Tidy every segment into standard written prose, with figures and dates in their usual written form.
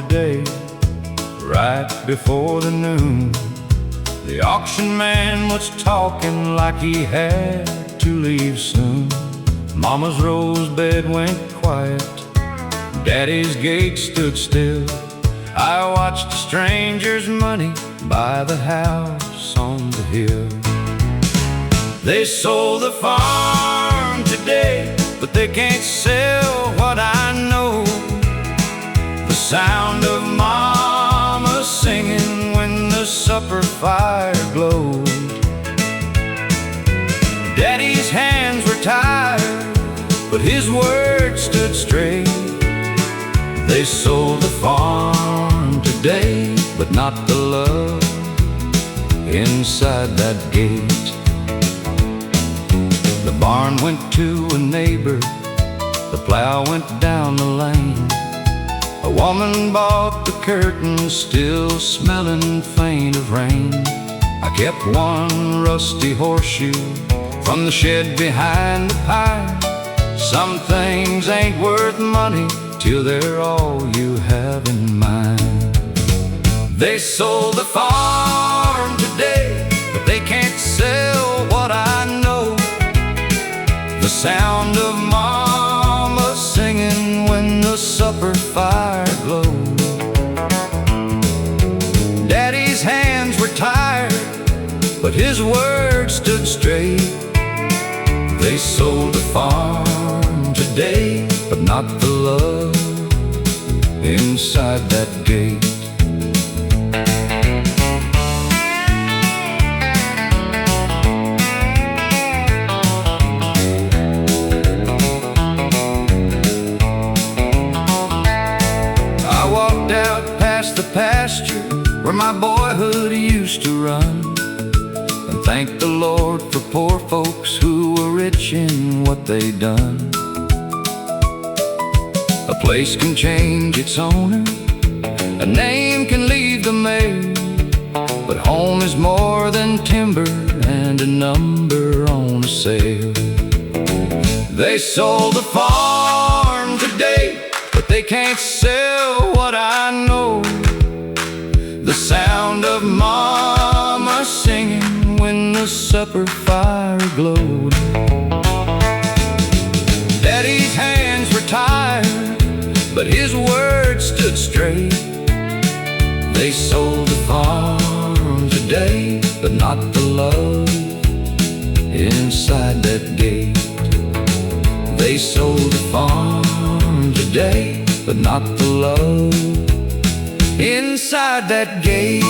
today, right before the noon. The auction man was talking like he had to leave soon. Mama's rose bed went quiet, Daddy's gate stood still. I watched strangers' money buy the house on the hill. They sold the farm today, but they can't sell what I know. The sound of Mama singing when the supper fire glowed. Daddy's hands were tired, but his words stood straight. They sold the farm today, but not the love inside that gate. The barn went to a neighbor, the plow went down the lane. A woman bought the curtains, still smelling faint of rain. I kept one rusty horseshoe from the shed behind the pine. Some things ain't worth money till they're all you have in mind. They sold the farm today, but they can't sell what I know. The sound of Mama singing when the supper fire glowed. Daddy's hands were tired, but his words stood straight. They sold the farm today, but not the love inside that gate. I walked out past the pasture where my boyhood used to run, and thanked the Lord for poor folks who were rich in what they done. A place can change its owner, a name can leave the mayor, but home is more than timber and a number on a sale. They sold the farm today, but they can't sell what I know. The sound of Mama singing when the supper fire glowed. Daddy's hands were tired, but his words stood straight. They sold the farm today, but not the love inside that gate. They sold the farm today, but not the love inside that gate.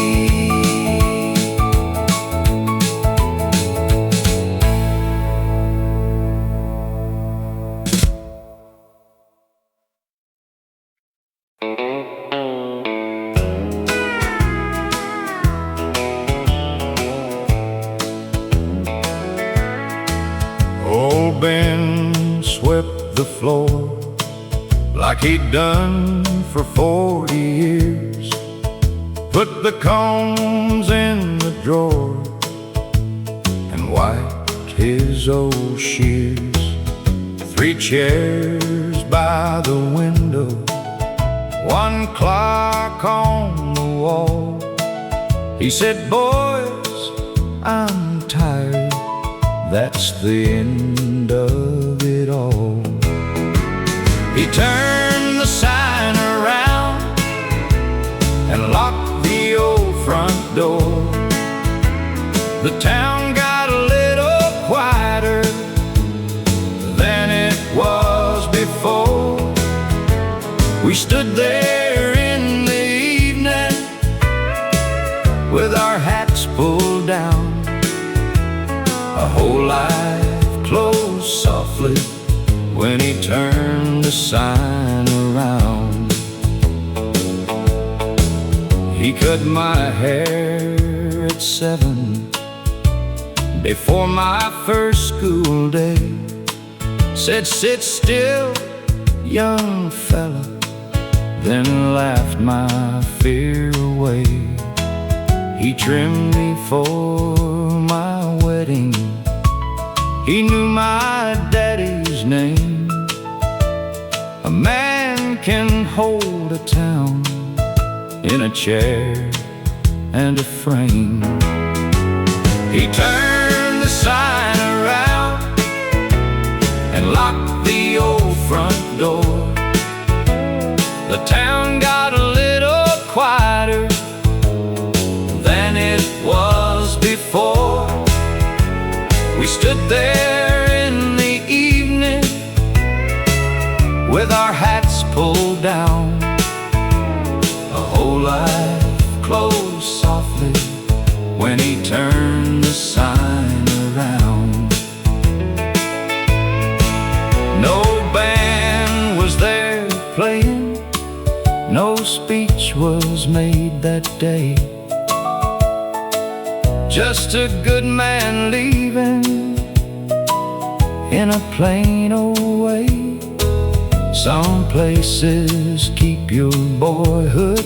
Old Ben swept the floor like he'd done for 40 years, put the combs in the drawer and wiped his old shears. 3 chairs by the window, 1 clock on the wall. He said, "Boys, I'm tired, that's the end of it all." He turned the sign around and locked the old front door. The town got a little quieter than it was before. We stood there in the evening with our hats pulled down. A whole life closed softly when he turned the sign around. He cut my hair at 7 before my first school day. Said, "Sit still, young fella," then laughed my fear away. He trimmed me for my wedding, he knew my daddy's name. A man can hold a town in a chair and a frame. He turned the sign around and locked the old front door. The town got a little quieter than it was before. We stood there in the evening with our hats pulled down. A whole life closed softly when he turned the sign around. No band was there playing, no speech was made that day. Just a good man leaving in a plain old way. Some places keep your boyhood,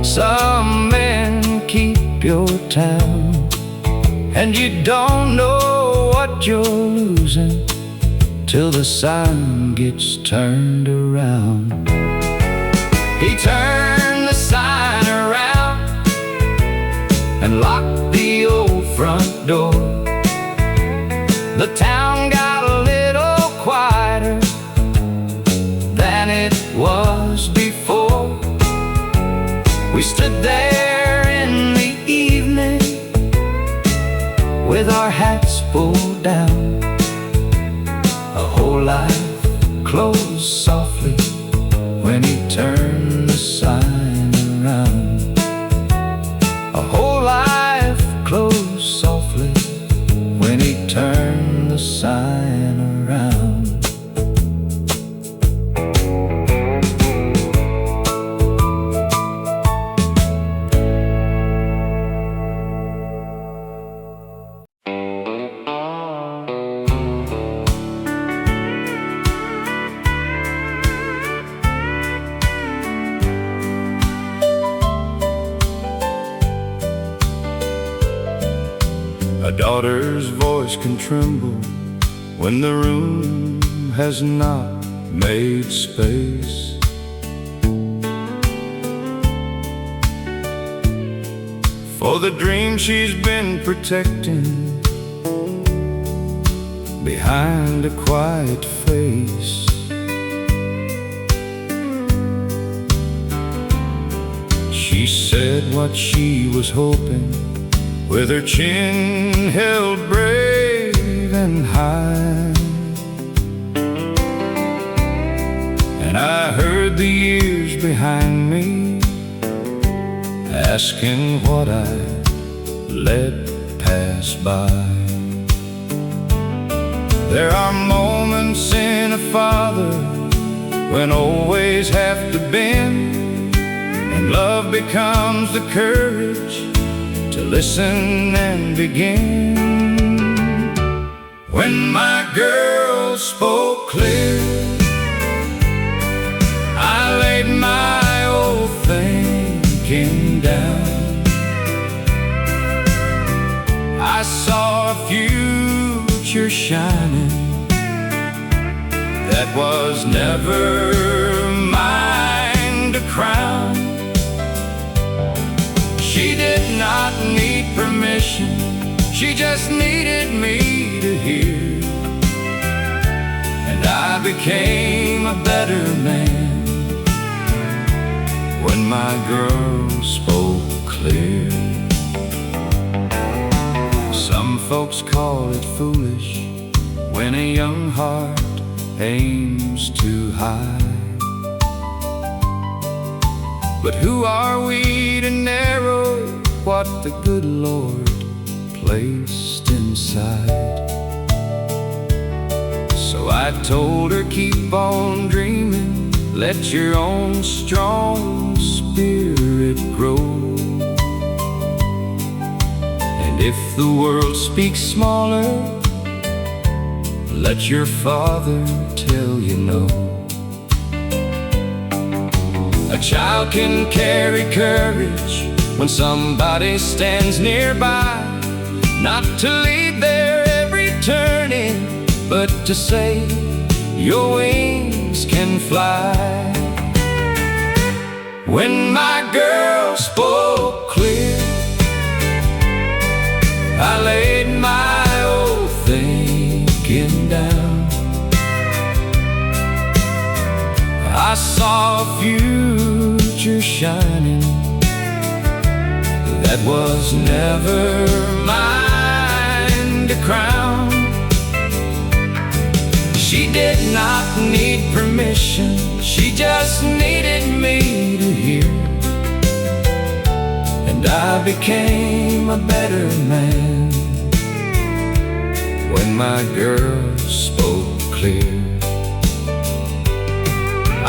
some men keep your town, and you don't know what you're losing till the sign gets turned around. He turned the sign around and locked the old front door. The town got a little quieter than it was before. We stood there in the evening with our hats pulled down. A whole life closed softly when he turned the sign around. A whole life closed softly when he turned the sign around. A daughter's voice can tremble when the room has not made space. For the dream she's been protecting behind a quiet face. She said what she was hoping, with her chin held brave and high. And I heard the years behind me asking what I let pass by. There are moments in a father when always have to bend, and love becomes the courage to listen and begin. When my girl spoke clear, I laid my old thinking down. I saw a future shining that was never mine to crown. She did not need permission, she just needed me to hear. And I became a better man when my girl spoke clear. Some folks call it foolish when a young heart aims too high. But who are we to narrow what the good Lord placed inside? So I told her, keep on dreaming, let your own strong spirit grow. And if the world speaks smaller, let your father tell you no. A child can carry courage when somebody stands nearby, not to lead their every turning, but to say your wings can fly. When my girl saw a future shining that was never mine to crown. She did not need permission, she just needed me to hear. And I became a better man when my girl spoke clear.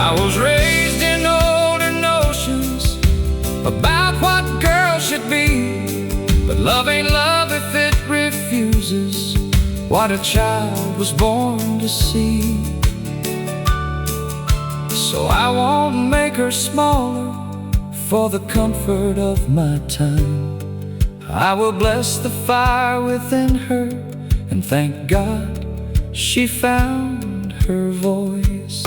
I was raised in older notions about what girls should be, but love ain't love if it refuses what a child was born to see. So I won't make her smaller for the comfort of my time. I will bless the fire within her and thank God she found her voice.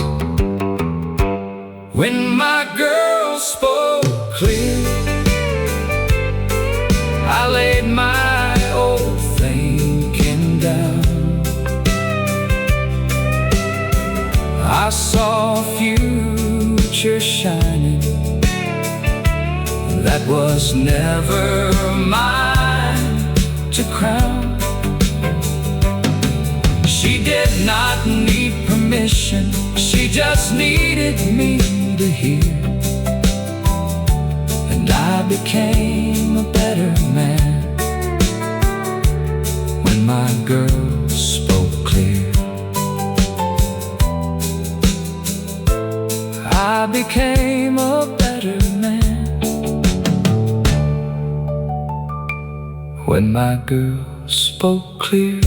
When my girl spoke clear, I laid my old thinking down. I saw a future shining that was never mine to crown. She did not need permission, she just needed me to hear. And I became a better man when my girl spoke clear. I became a better man when my girl spoke clear.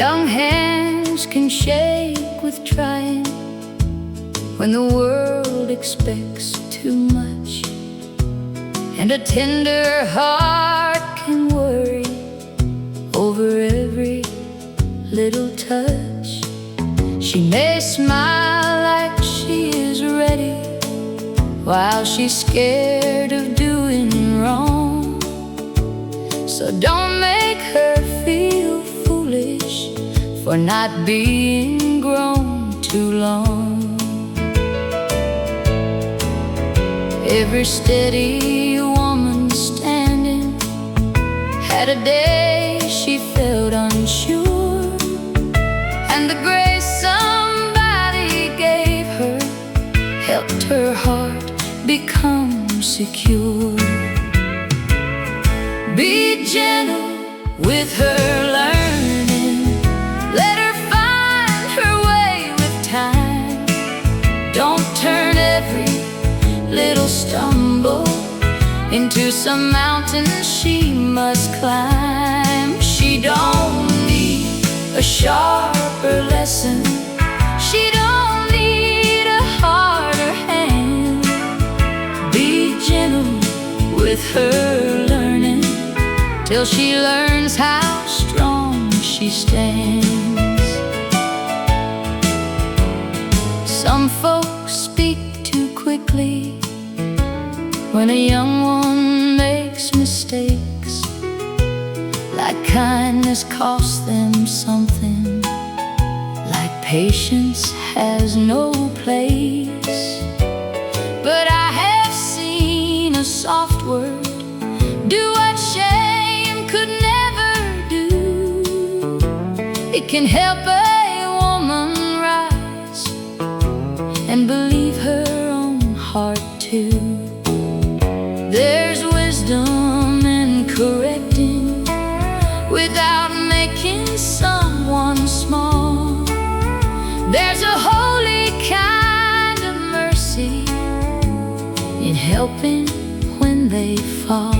Young hands can shake with trying when the world expects too much, and a tender heart can worry over every little touch. She may smile like she is ready while she's scared of doing wrong. So don't make her feel foolish for not being grown too long. Every steady woman standing had a day she felt unsure, and the grace somebody gave her helped her heart become secure. Be gentle with her learning, let her find her way with time. Don't turn every little stumble into some mountain she must climb. She don't need a sharper lesson, she don't need a harder hand. Be gentle with her learning till she learns how strong she stands. Some folks speak too quickly when a young one makes mistakes, like kindness costs them something, like patience has no place. But I have seen a soft word do what shame could never do. It can help a woman rise and believe her own heart too. There's wisdom in correcting without making someone small. There's a holy kind of mercy in helping when they fall.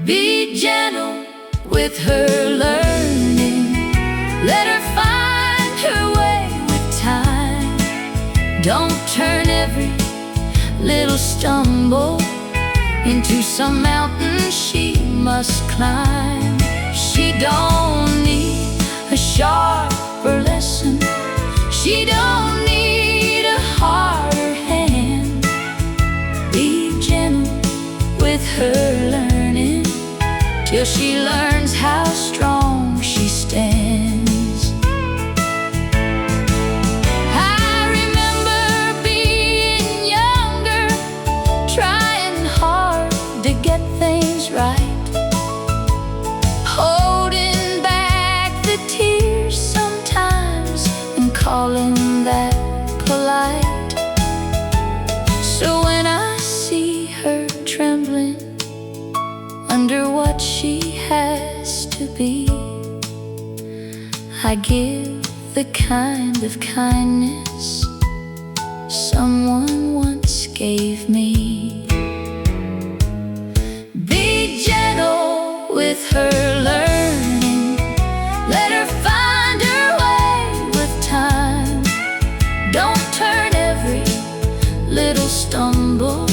Be gentle with her learning, let her find her way with time. Don't turn every little stumble into some mountain she must climb. She don't need a sharper lesson, She don't need a heart or hand. Be gentle with her learning till she learns how strong she stands. I remember being younger, trying hard to get things right, holding back the tears sometimes and calling that polite. So when I see her trembling under what she has to be, I give the kind of kindness someone once gave me. Be gentle with her learning, let her find her way with time. Don't turn every little stumble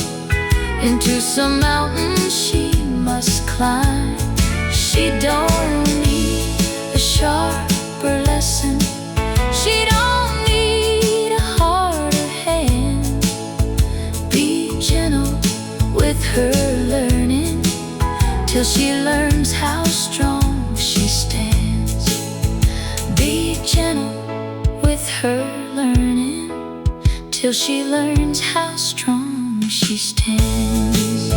into some mountain she must climb. She don't need a sharper lesson, she don't need a harder hand. Be gentle with her learning till she learns how strong she stands. Be gentle with her learning till she learns how strong she stands.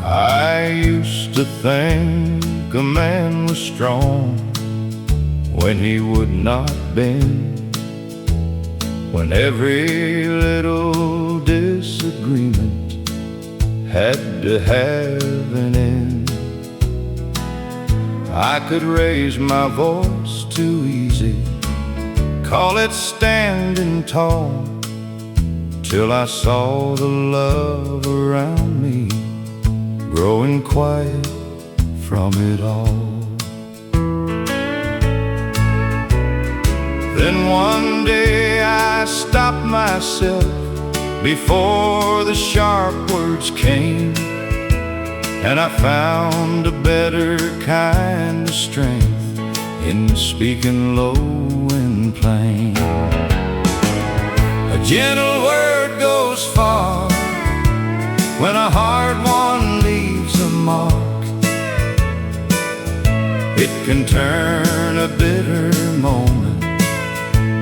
I used to think a man was strong when he would not bend, when every little disagreement had to have an end. I could raise my voice too easy, call it standing tall, till I saw the love around me growing quiet from it all. Then one day I stopped myself before the sharp words came, and I found a better kind of strength in speaking low and plain. A gentle word goes far when a hard one leaves a mark. It can turn a bitter moment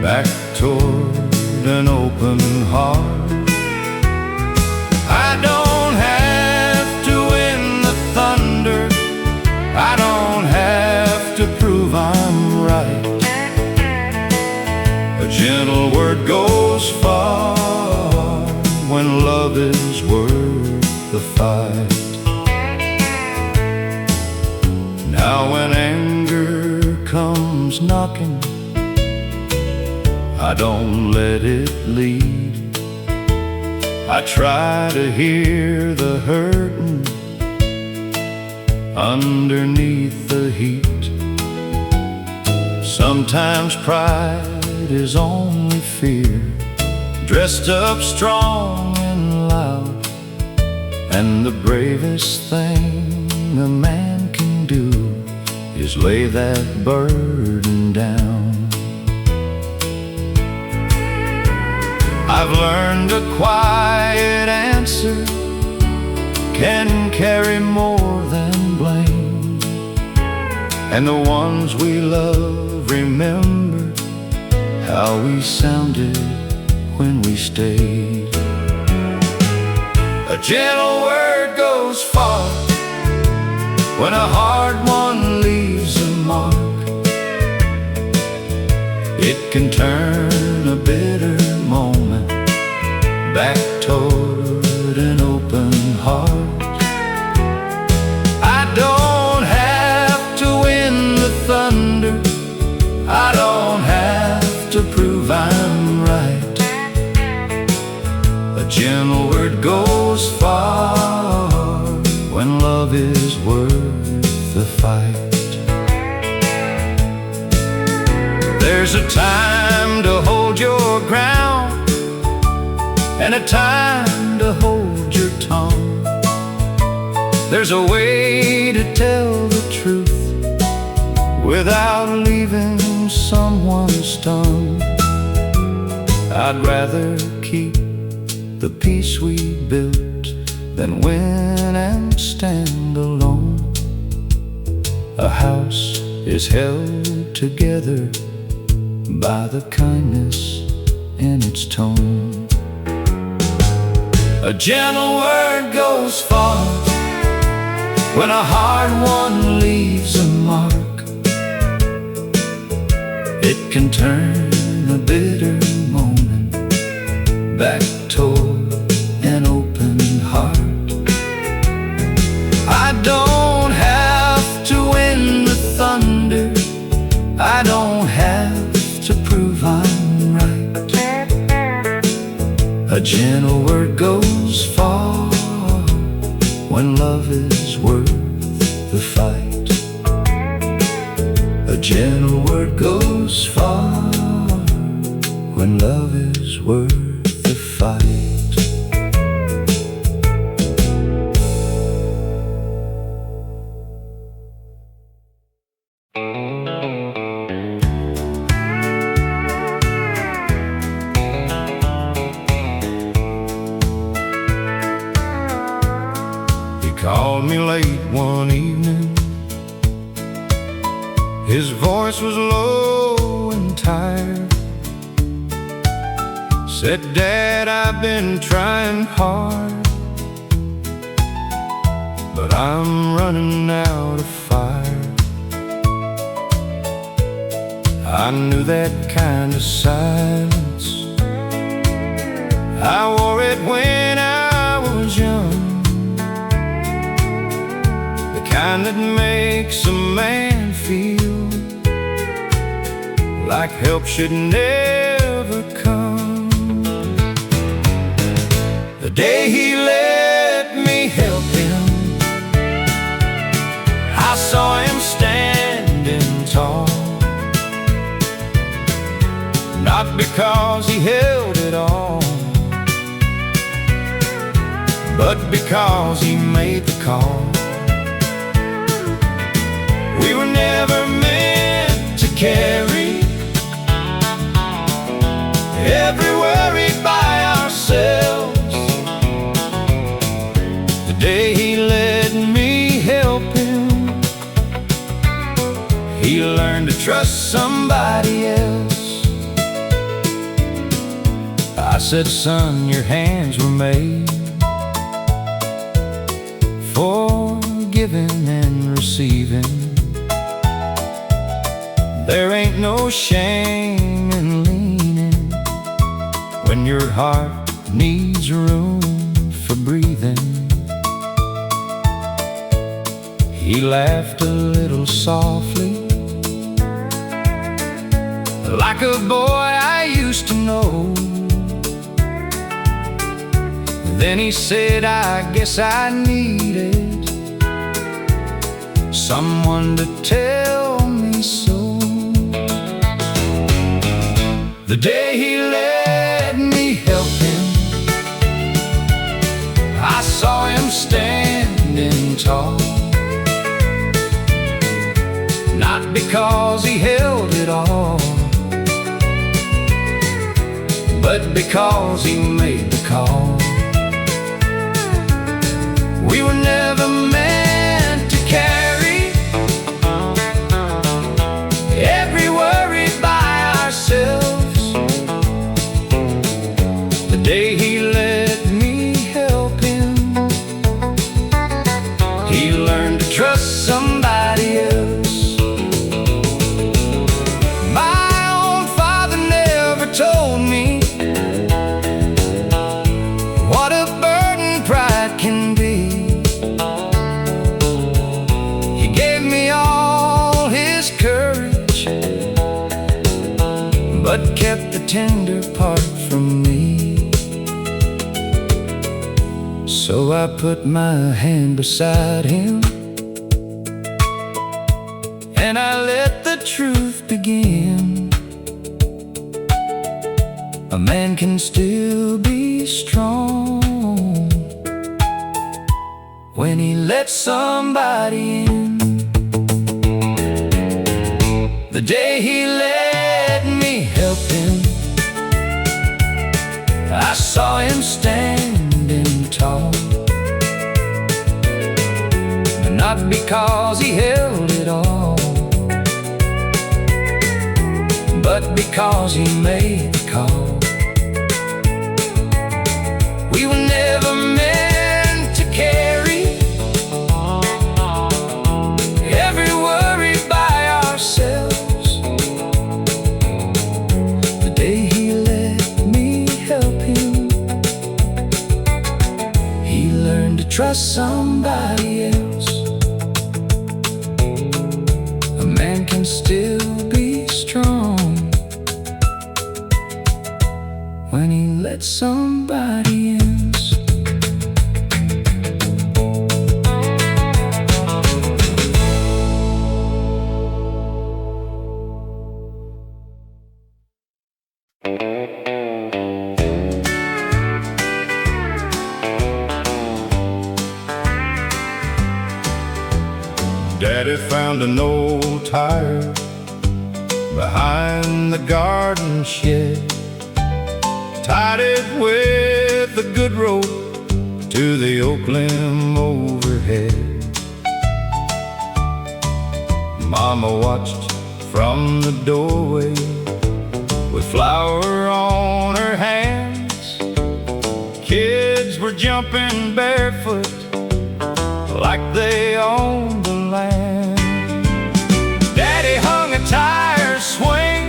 back toward an open heart. I don't have to win the thunder, I don't have to prove I'm right. A gentle word goes far when love is worth the fight. Now when anger comes knocking, I don't let it lead. I try to hear the hurting underneath the heat. Sometimes pride is only fear, dressed up strong and loud, and the bravest thing a man can do is lay that burden down. I've learned a quiet answer can carry more than blame, and the ones we love remember how we sounded when we stayed. A gentle word goes far when a hard one leaves a mark. It can turn a bitter moment back toward an open heart. I don't have to win the thunder, I don't have to prove I'm right. A gentle word goes far when love is worth the fight. There's a time to hold your and a time to hold your tongue. There's a way to tell the truth without leaving someone stunned. I'd rather keep the peace we built than win and stand alone. A house is held together by the kindness in its tone. A gentle word goes far when a hard one leaves a mark. It can turn a bitter moment back toward an open heart. I don't have to win the thunder, I don't have to prove I'm right. A gentle word goes far when love is worth the fight. A gentle word goes far when love is worth the fight. He called me late one evening. His voice was low and tired. Said, "Dad, I've been trying hard, but I'm running out of fire." I knew that kind of silence, I wore it when I was young. The kind that makes a man feel like help should never come. The day he let me help him, I saw him standing tall. Not because he held it all, but because he made the call. We were never meant to carry every worry by ourselves. The day he let me help him, he learned to trust somebody else. I said, "Son, your hands were made for giving and receiving. There ain't no shame in leaning when your heart needs room for breathing." He laughed a little softly, like a boy I used to know. Then he said, "I guess I needed someone to tell me so." The day he let me help him, I saw him standing tall. Not because he held it all, but because he made the call. We were never meant to carry every worry by ourselves. The day he let me help him, he learned to trust somebody else. My own father never told me what a burden pride can be. But kept the tender part from me. So I put my hand beside him, and I let the truth begin. A man can still be be strong when he let somebody in. The day he let me help him, I saw him standing tall. Not because he held it all, but because he made the call. We were never meant to carry every worry by ourselves. The day he let me help him, he learned to trust somebody else. A man can still be strong when he lets somebody else. Daddy found an old tire behind the garden shed, tied it with a good rope to the oak limb overhead. Mama watched from the doorway with flour on her hands. Kids were jumping barefoot like they owned the land. Daddy hung a tire swing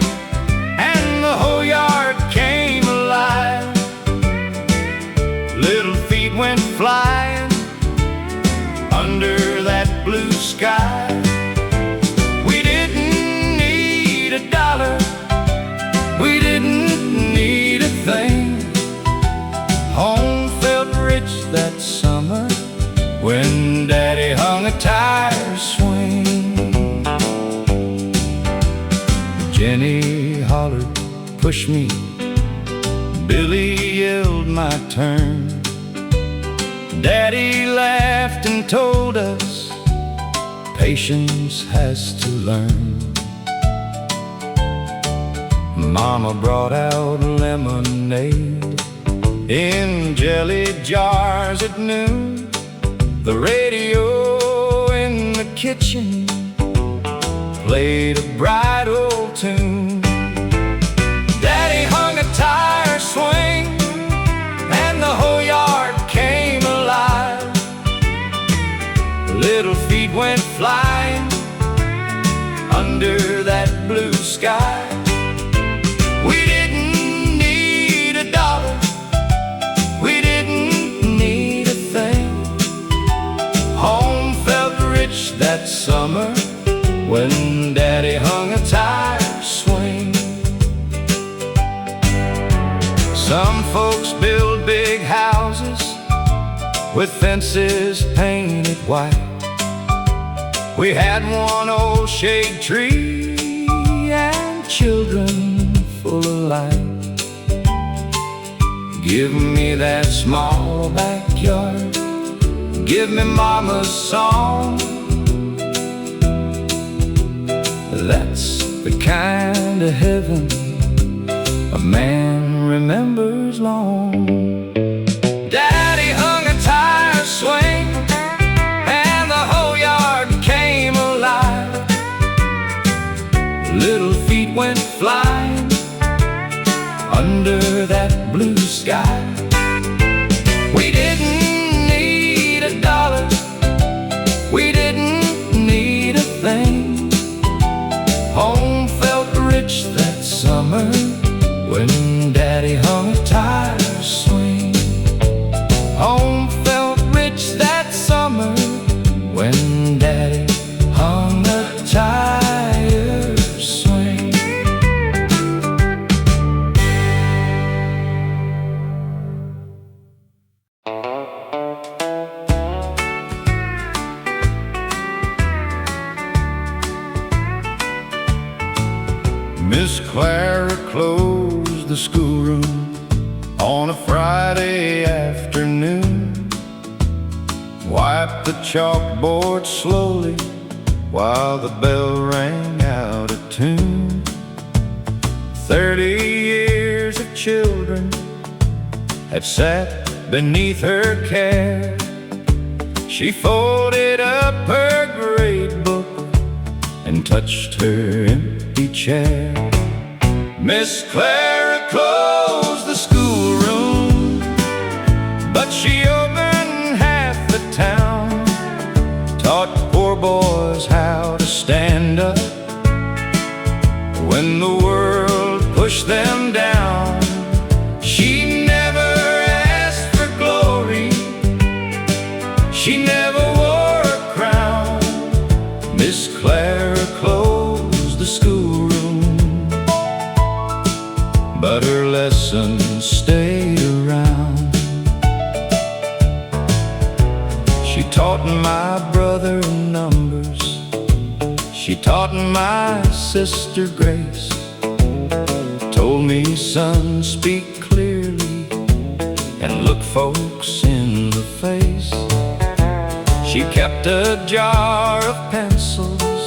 and the whole yard came alive. Little feet went flying under that blue sky. We didn't need a dollar, we didn't need a thing. Home felt rich that summer when Daddy hung a tire swing. Jenny hollered, "Push me." Billy yelled, "My turn." Daddy laughed and told us patience has to learn. Mama brought out lemonade in jelly jars at noon. The radio in the kitchen played a bright old tune. Daddy hung a tire swing and the whole yard came alive. Little feet went flying under that blue sky. We didn't need a dollar, we didn't need a thing. Home felt rich that summer when Daddy hung a tire swing. Some folks build big houses with fences painted white. We had one old shade tree and children full of light. Give me that small backyard, give me Mama's song. That's the kind of heaven a man remembers long. Daddy hung a tire swing and the whole yard came alive. Little feet went flying under that blue sky. We didn't need a dollar, we didn't need a thing. Home felt rich that summer when Daddy hung a tire swing. Home felt rich that summer when Daddy hung a tire swing. Miss Clara closed the schoolroom on a Friday chalkboard slowly while the bell rang out of tune. 30 years of children had sat beneath her care. She folded up her grade book and touched her empty chair. Miss Clara closed the schoolroom, but she opened half the town, taught poor boys how to stand up when the world pushed them down. She never asked for glory, she never wore a crown. Miss Clara closed the schoolroom, but her lessons stayed around. She taught my brother numbers, she taught my sister grace. Told me, son, speak clearly and look folks in the face. She kept a jar of pencils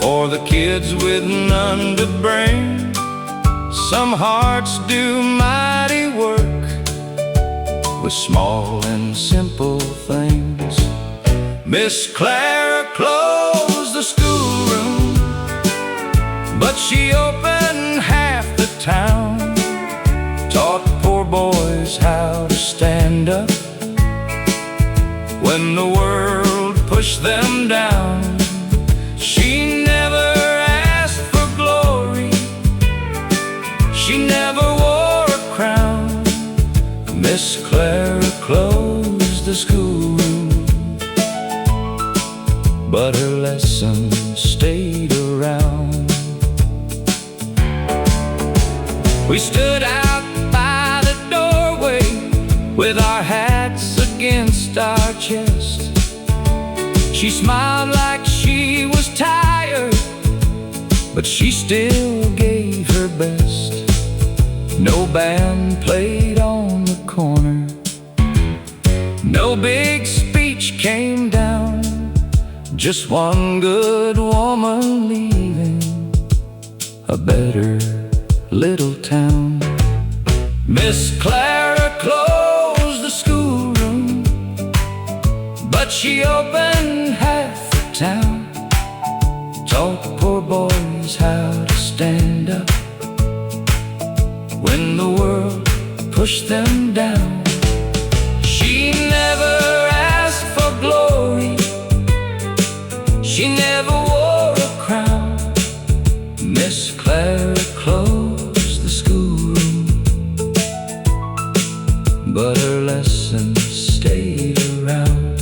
for the kids with none to bring. Some hearts do mighty work with small and simple things. Miss Clara closed the schoolroom, but she opened half the town, taught poor boys how to stand up when the world pushed them down. She never asked for glory, she never wore a crown. Miss Clara closed the schoolroom, but her lessons stayed around. We stood out by the doorway with our hats against our chest. She smiled like she was tired, but she still gave her best. No band played on the corner, no big speech came down, just one good woman leaving a better little town. Miss Clara closed the schoolroom, but she opened half the town, taught poor boys how to stand up when the world pushed them down. She never asked for glory, she never wore a crown. Miss Clara closed the schoolroom, but her lessons stayed around.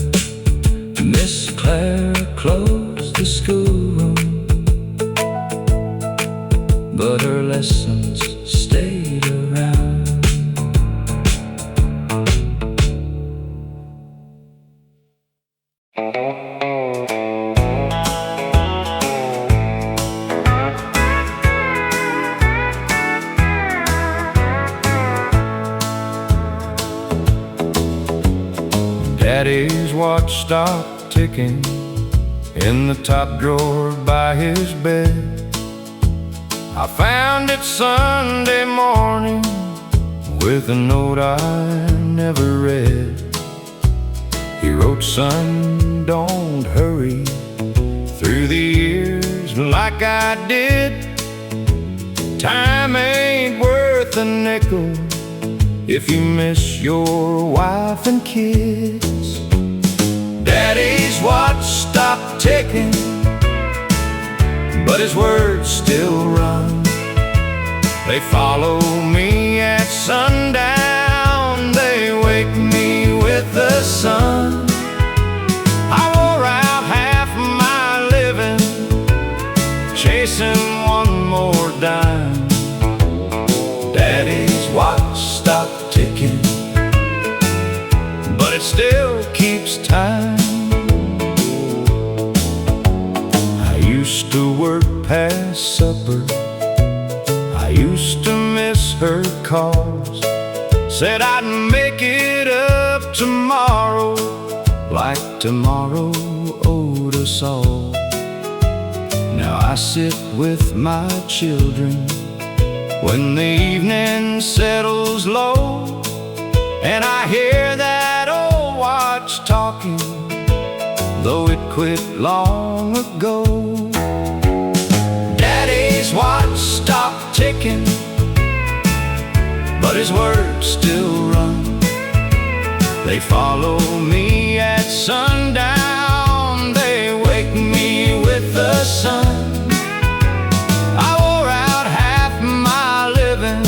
Miss Clara closed the schoolroom, but her lessons stayed around. Daddy's watch stopped ticking in the top drawer by his bed. I found it Sunday morning with a note I never read. He wrote, son, don't hurry through the years like I did. Time ain't worth a nickel if you miss your wife and kids. Daddy's watch stopped ticking, but his words still run. They follow me at sundown, they wake me with the sun. I wore out half my living chasing one more dime. Daddy's watch stopped ticking, but it still keeps time. I used to work past supper, I used to miss her calls. Said I'd make it up tomorrow, like to tomorrow owed us all. Now I sit with my children when the evening settles low, and I hear that old watch talking, though it quit long ago. Daddy's watch stopped ticking, but his words still run. They follow me at sundown, they wake me with the sun. I wore out half my living,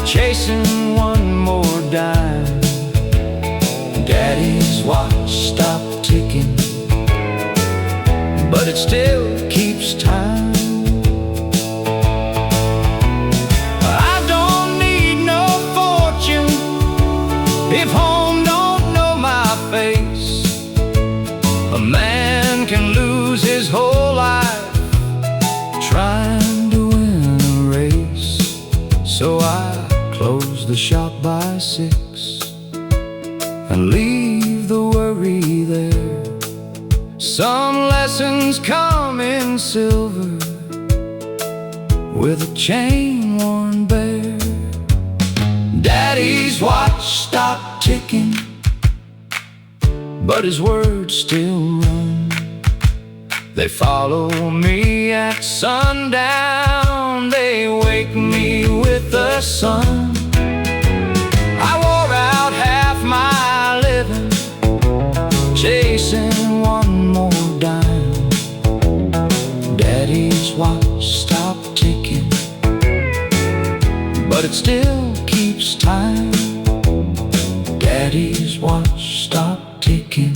chasing one more dime. Daddy's watch stopped ticking, but it still keeps time. If home don't know my face, a man can lose his whole life trying to win a race. So I close the shop by 6 and leave the worry there. Some lessons come in silver with a chain worn bare. Daddy's watch stopped ticking, but his words still run. They follow me at sundown, they wake me with the sun. I wore out half my living, chasing one more dime. Daddy's watch stopped ticking, but it still keeps time. Daddy's watch stopped ticking,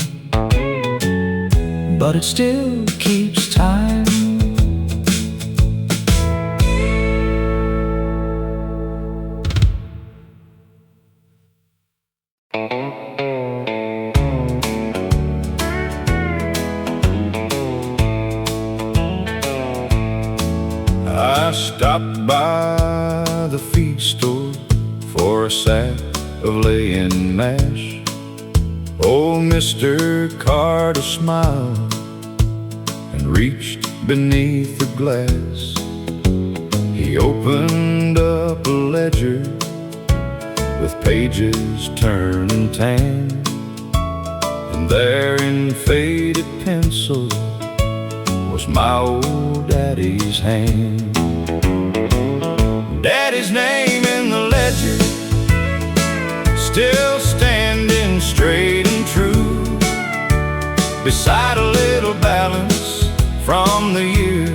but it still keeps time. I stopped by the feed store for a sack of laying mash. Old Mr. Carter smiled and reached beneath the glass. He opened up a ledger with pages turning tan, and there in faded pencil was my old daddy's hand. Daddy's name in the ledger, still standing straight and true, beside a little balance from the year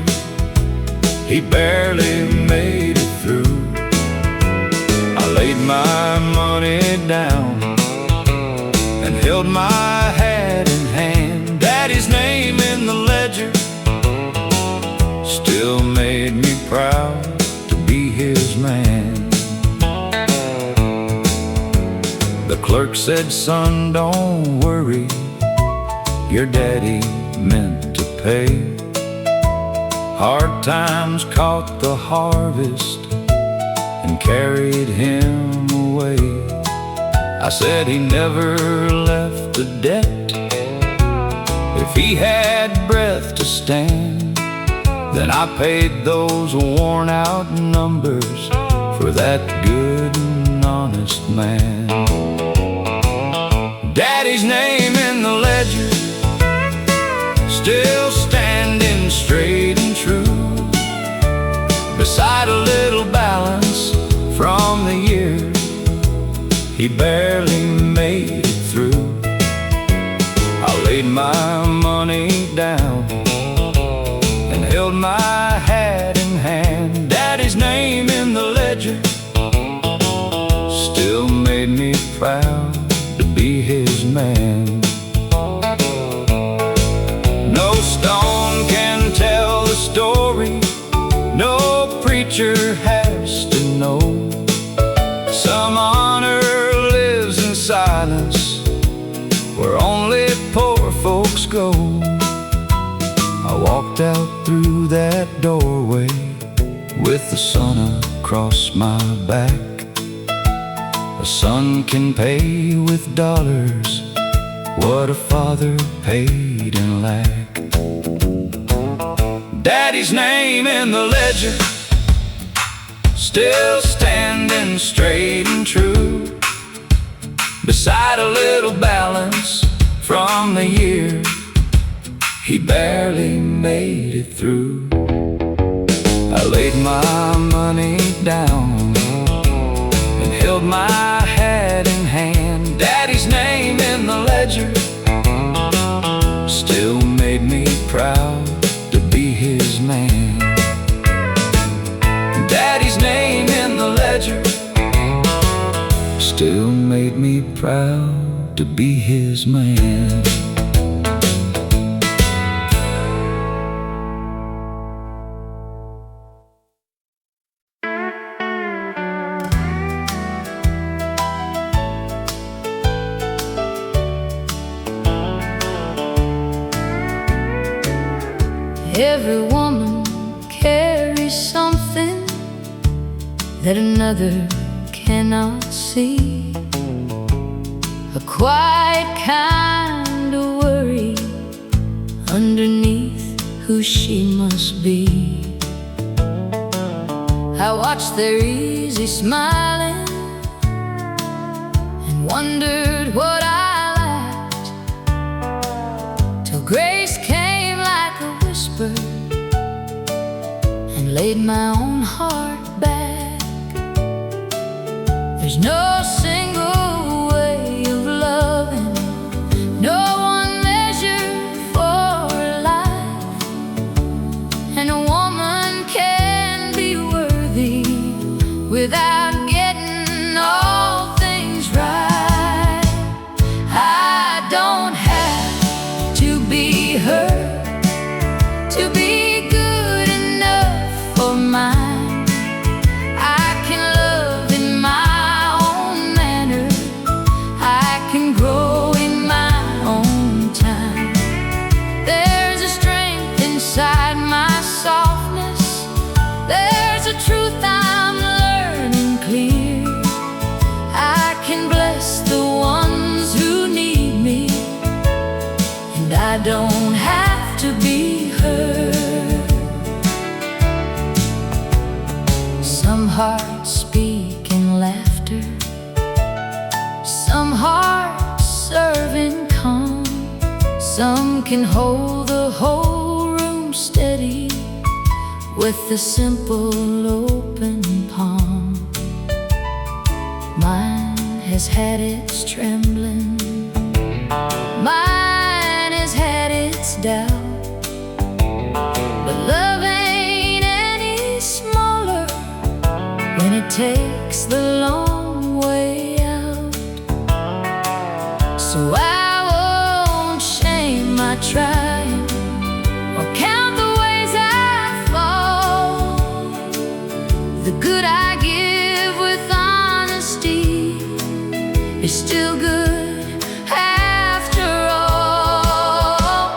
he barely made it through. I laid my money down and held my hat in hand. Daddy's name in the ledger still made me proud to be his man. The clerk said, "Son, don't worry, your daddy meant to pay. Hard times caught the harvest and carried him away." I said he never left the debt. If he had breath to stand, then I paid those worn out numbers for that good and honest man. Daddy's name in the ledger, still standing straight and true, beside a little balance from the year he barely made it through. I laid my money down and held my hat in hand. Daddy's name in the ledger still made me proud to be his man. No stone can tell the story, no preacher has to know. Some honor lives in silence where only poor folks go. I walked out through that doorway with the sun across my back. A son can pay with dollars what a father paid in lack. Daddy's name in the ledger, still standing straight and true, beside a little balance from the year he barely made it through. I laid my money down and held my hat in hand. Daddy's name in the ledger still made me proud to be his man. Daddy's name in the ledger still made me proud to be his man. Every woman carries something that another cannot see. A quiet kind of worry underneath who she must be. I watched their easy smiling and wondered what I lacked, till grace came like a whisper and laid my own heart back. There's no single way of loving, no one measure for life, and a woman can be worthy without getting all things right. I don't have to be her to be good enough for mine. I can love in my own manner, I can grow in my own time. There's a strength inside my softness, there's a truth I'm learning clear. I can bless the ones who need me, and I don't have to be her. Some hearts speak in laughter, some hearts serve in calm, some can hold the whole room steady with a simple open palm. Mine has had its trembling, mine has had its doubt, but love ain't any smaller when it takes the long way out. So I won't shame my trying or count the ways I fall. The good I give with honesty is still good after all.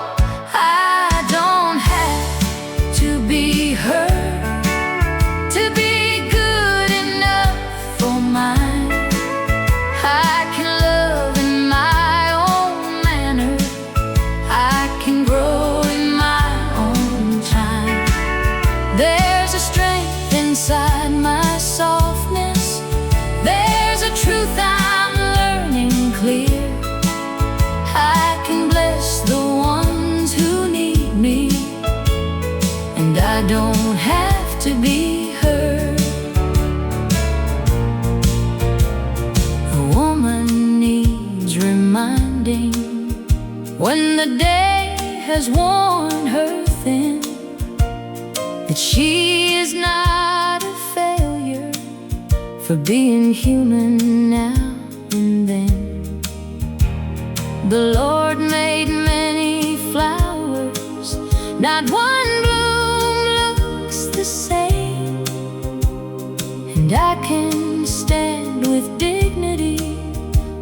I don't have to be her to be good enough for mine. I can love in my own manner, I can grow in my own time. There's a strength inside my softness, there's a truth I'm learning clear. I can bless the ones who need me, and I don't have to be her. A woman needs reminding when the day has worn her thin, that she is not a failure for being human now and then. The Lord made many flowers, not one bloom looks the same, and I can stand with dignity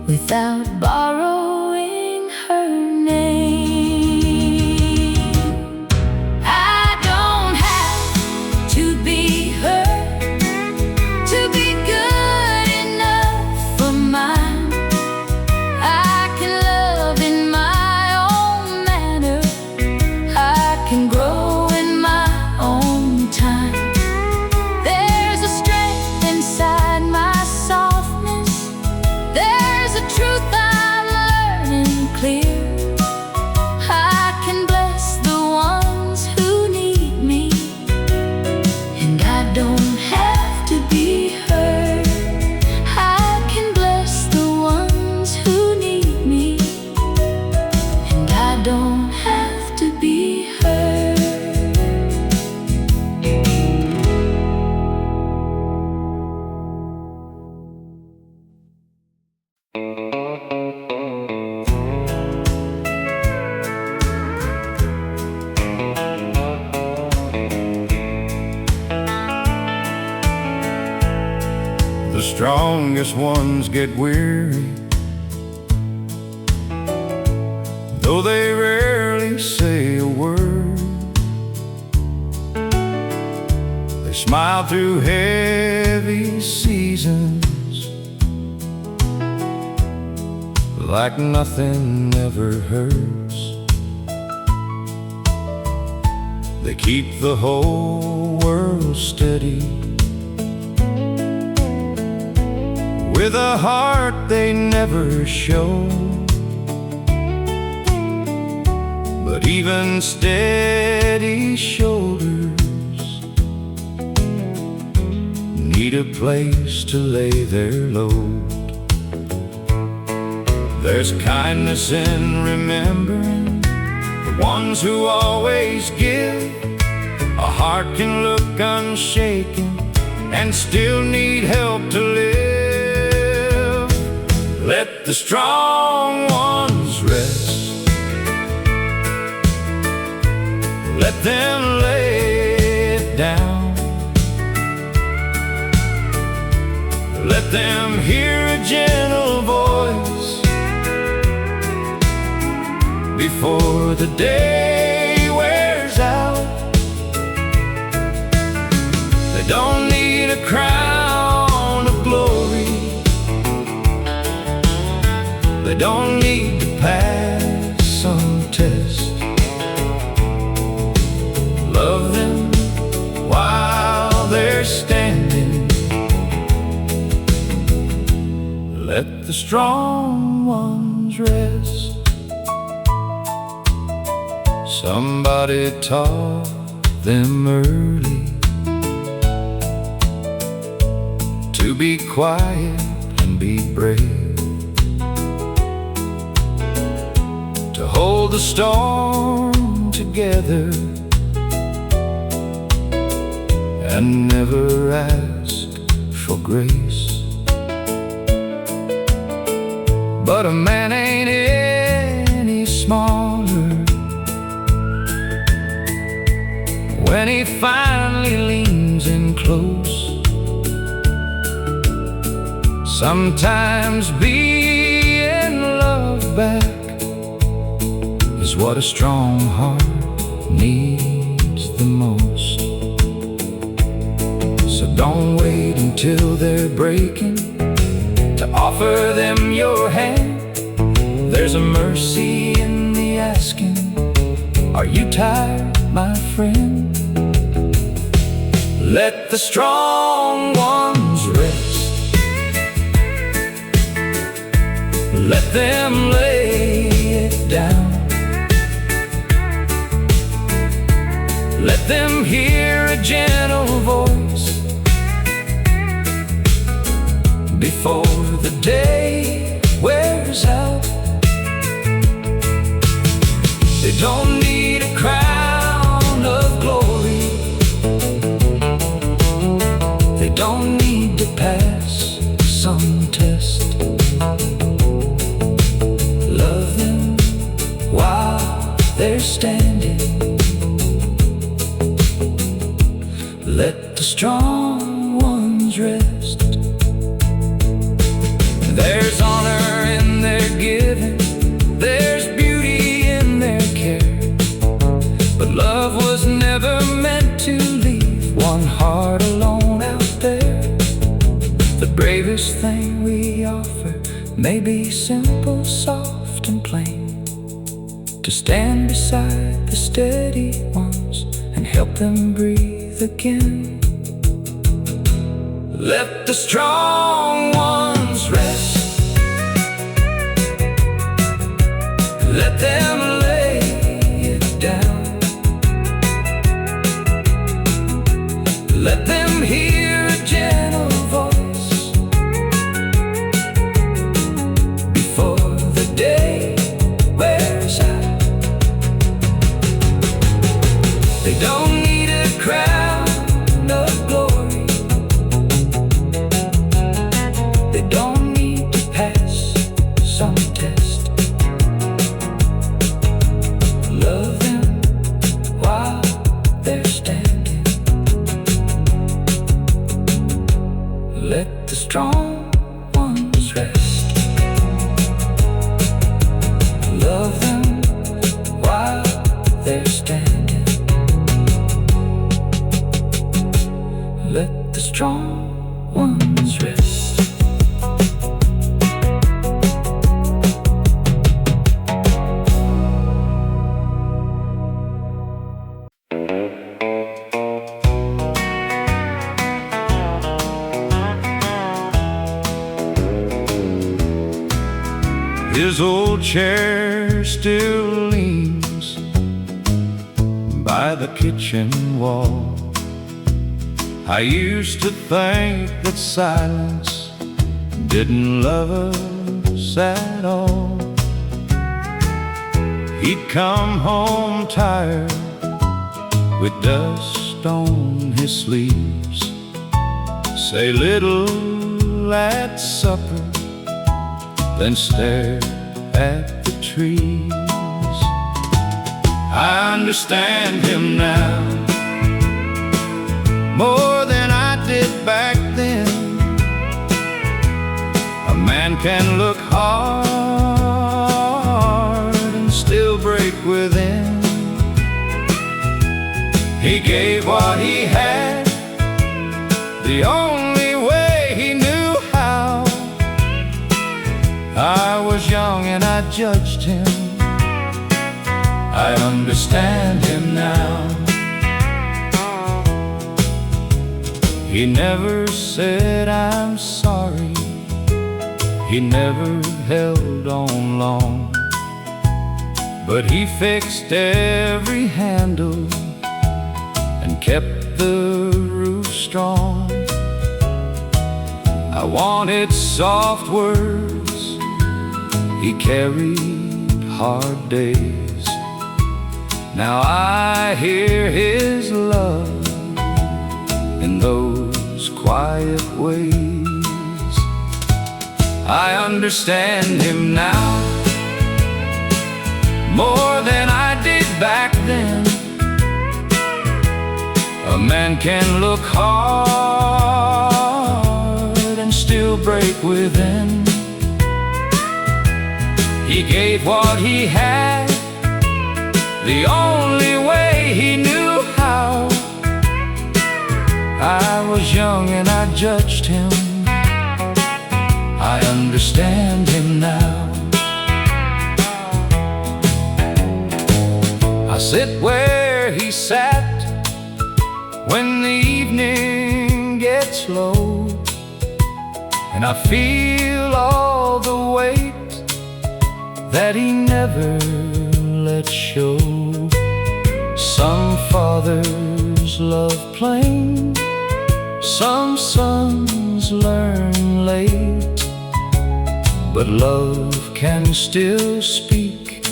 without borrowing her name. I don't have to be her to be good enough for mine. I can love in my strongest ones get weary, though they rarely say a word. They smile through heavy seasons like nothing ever hurts. They keep the whole world steady with a heart they never show. But even steady shoulders need a place to lay their load. There's kindness in remembering the ones who always give. A heart can look unshaken and still need help to live. Let the strong ones rest, let them lay it down, let them hear a gentle voice before the day wears out. They don't need a crown of glory, they don't need to pass some test. Love them while they're standing, let the strong ones rest. Somebody taught them early to be quiet and be brave, to hold the storm together and never ask for grace. But a man ain't any smaller when he finally leans in close. Sometimes being loved back is what a strong heart needs the most. So don't wait until they're breaking to offer them your hand. There's a mercy in the asking. Are you tired, my friend? Let the strong ones rest, let them lay it down, let them hear a gentle voice before the day wears out. They don't need a crown of glory, they don't need to pass some test. Love them while they're standing, let the strong ones rest. There's honor in their giving, there's beauty in their care, but love was never meant to leave one heart alone out there. The bravest thing we offer may be simple, soft and plain, to stand beside the steady ones and help them breathe again. Let the strong ones rest, let them lay it down, let them hear a gentle voice before the day wears out. They don't need a crown of glory, they don't need to pass some test. Love them while they're standing, let the strong His old chair still leans by the kitchen wall. I used to think that silence didn't love us at all. He'd come home tired with dust on his sleeves, say little at supper, then stare at the trees. I understand him now more than I did back then. A man can look hard and still break within. He gave what he had the only way he knew how. I was young and I judged him. I understand him now. He never said I'm sorry. He never held on long, but he fixed every handle and kept the roof strong. I wanted soft words. He carried hard days. Now I hear his love in those quiet ways. I understand him now more than I did back then. A man can look hard and still break within. He gave what he had the only way he knew how. I was young and I judged him. I understand him now. I sit where he sat when the evening gets low, and I feel all the weight that he never let show. Some fathers love plain, some sons learn late, but love can still speak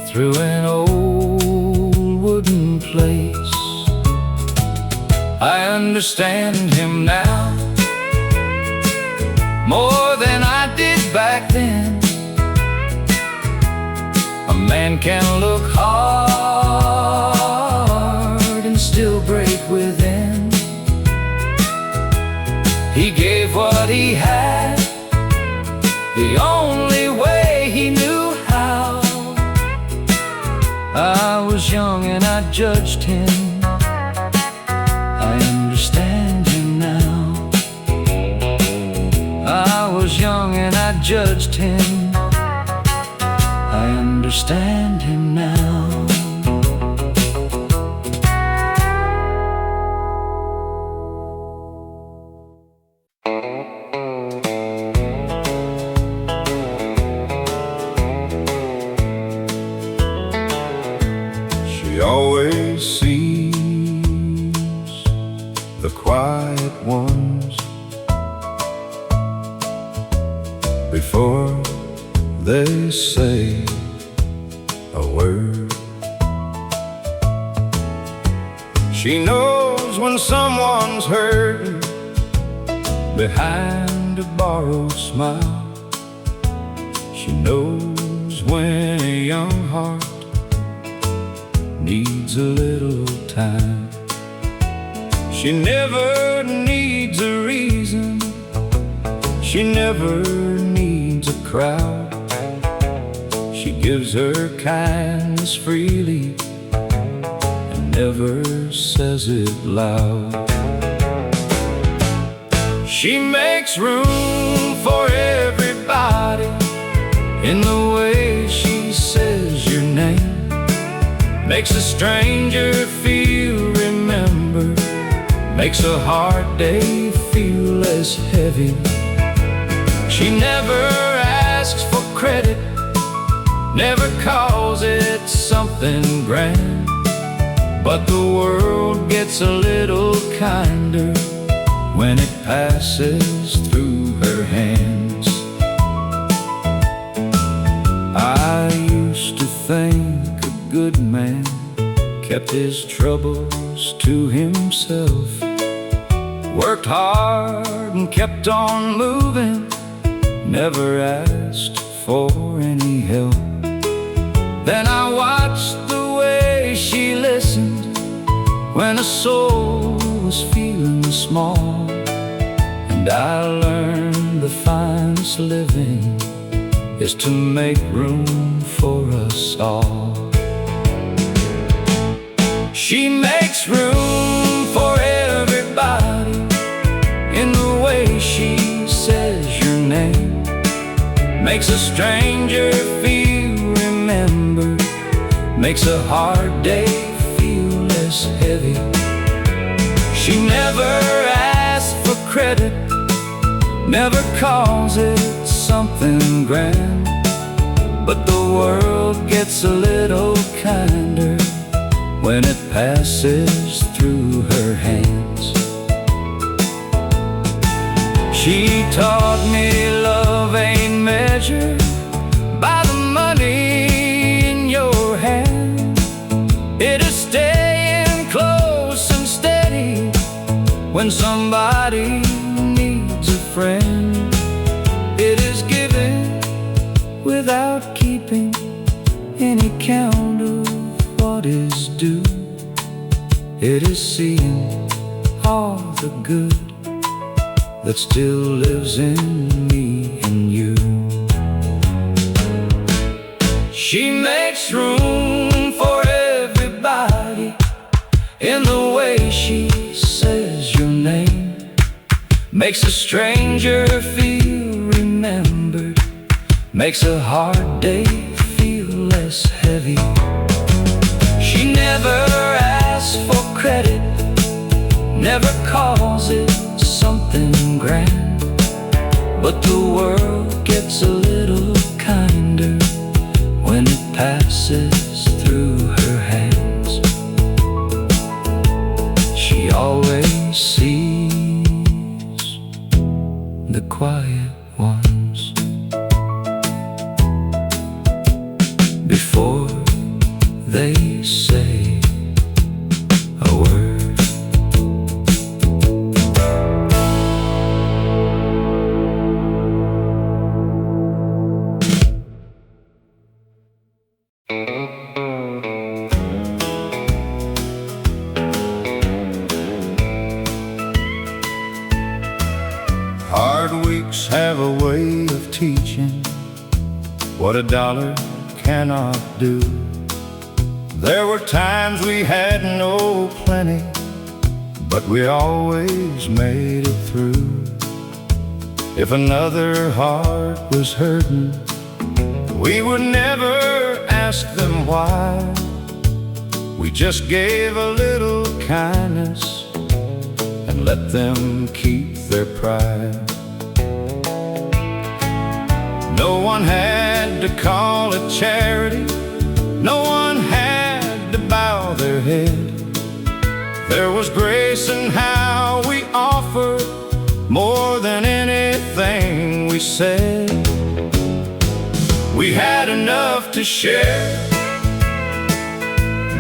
through an old wooden place. I understand him now more than I did back then. A man can look hard and still break within. He gave what he had the only way he knew how. I was young and I judged him. I understand him now. I was young and I judged him. I understand him now. She always sees the quiet ones before they say a word. She knows when someone's hurting behind a borrowed smile. She knows when a young heart needs a little time. She never needs a reason. She never needs a crowd. She gives her kindness freely and never says it loud. She makes room for everybody in the way she says your name. Makes a stranger feel remembered. Makes a hard day feel less heavy. She never asks for credit never calls it something grand, but the world gets a little kinder when it passes through her hands. I used to think a good man kept his troubles to himself, worked hard and kept on moving, never asked for any help. Then I watched the way she listened when a soul was feeling small, and I learned the finest living is to make room for us all. She makes room for everybody in the way she says your name, makes a stranger feel remembered, makes a hard day feel less heavy. She never asks for credit, never calls it something grand, but the world gets a little kinder when it passes through her hands. She taught me love ain't measured by the money in your hand. It is staying close and steady when somebody needs a friend. It is giving without keeping any count of what is due. It is seeing all the good that still lives in me and you. She makes room for everybody in the way she says your name, makes a stranger feel remembered, makes a hard day feel less heavy. She never asks for credit, never calls it something grand, but the world gets a little kinder when it passes through her hands. She always sees the quiet ones before they say a word. Hard weeks have a way of teaching what a dollar cannot do. There were times we had no plenty, but we always made it through. If another heart was hurting, we would never ask them why. We just gave a little kindness and let them keep their pride. No one had to call it charity, no one had to bow their head. There was grace in how we offered more than anything we said. We had enough to share,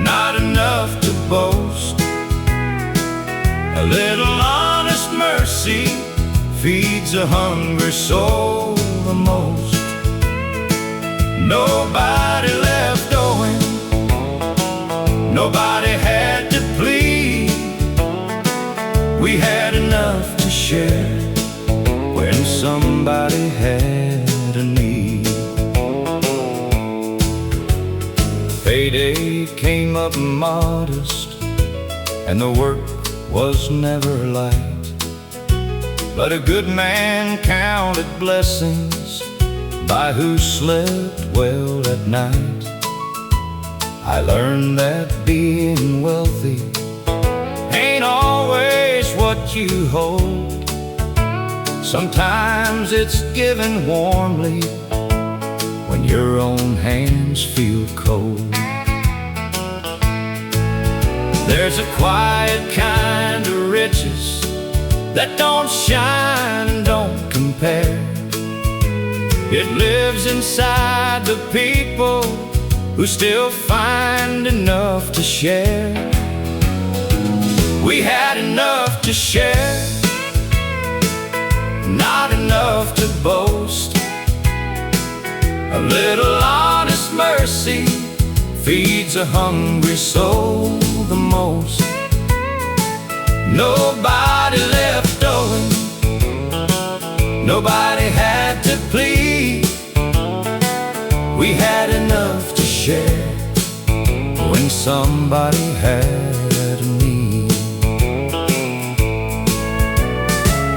not enough to boast. A little honest mercy feeds a hungry soul the most. Nobody left owing, nobody had to plead. We had enough to share when somebody had a need. Payday came up modest, and the work was never light, but a good man counted blessings by who slept well at night. I learned that being wealthy ain't always what you hold. Sometimes it's given warmly when your own hands feel cold. There's a quiet kind of riches that don't shine and don't compare. It lives inside the people who still find enough to share. We had enough to share, not enough to boast. A little honest mercy feeds a hungry soul the most. Nobody left owing, nobody had to plead. We had enough to share when somebody had a need.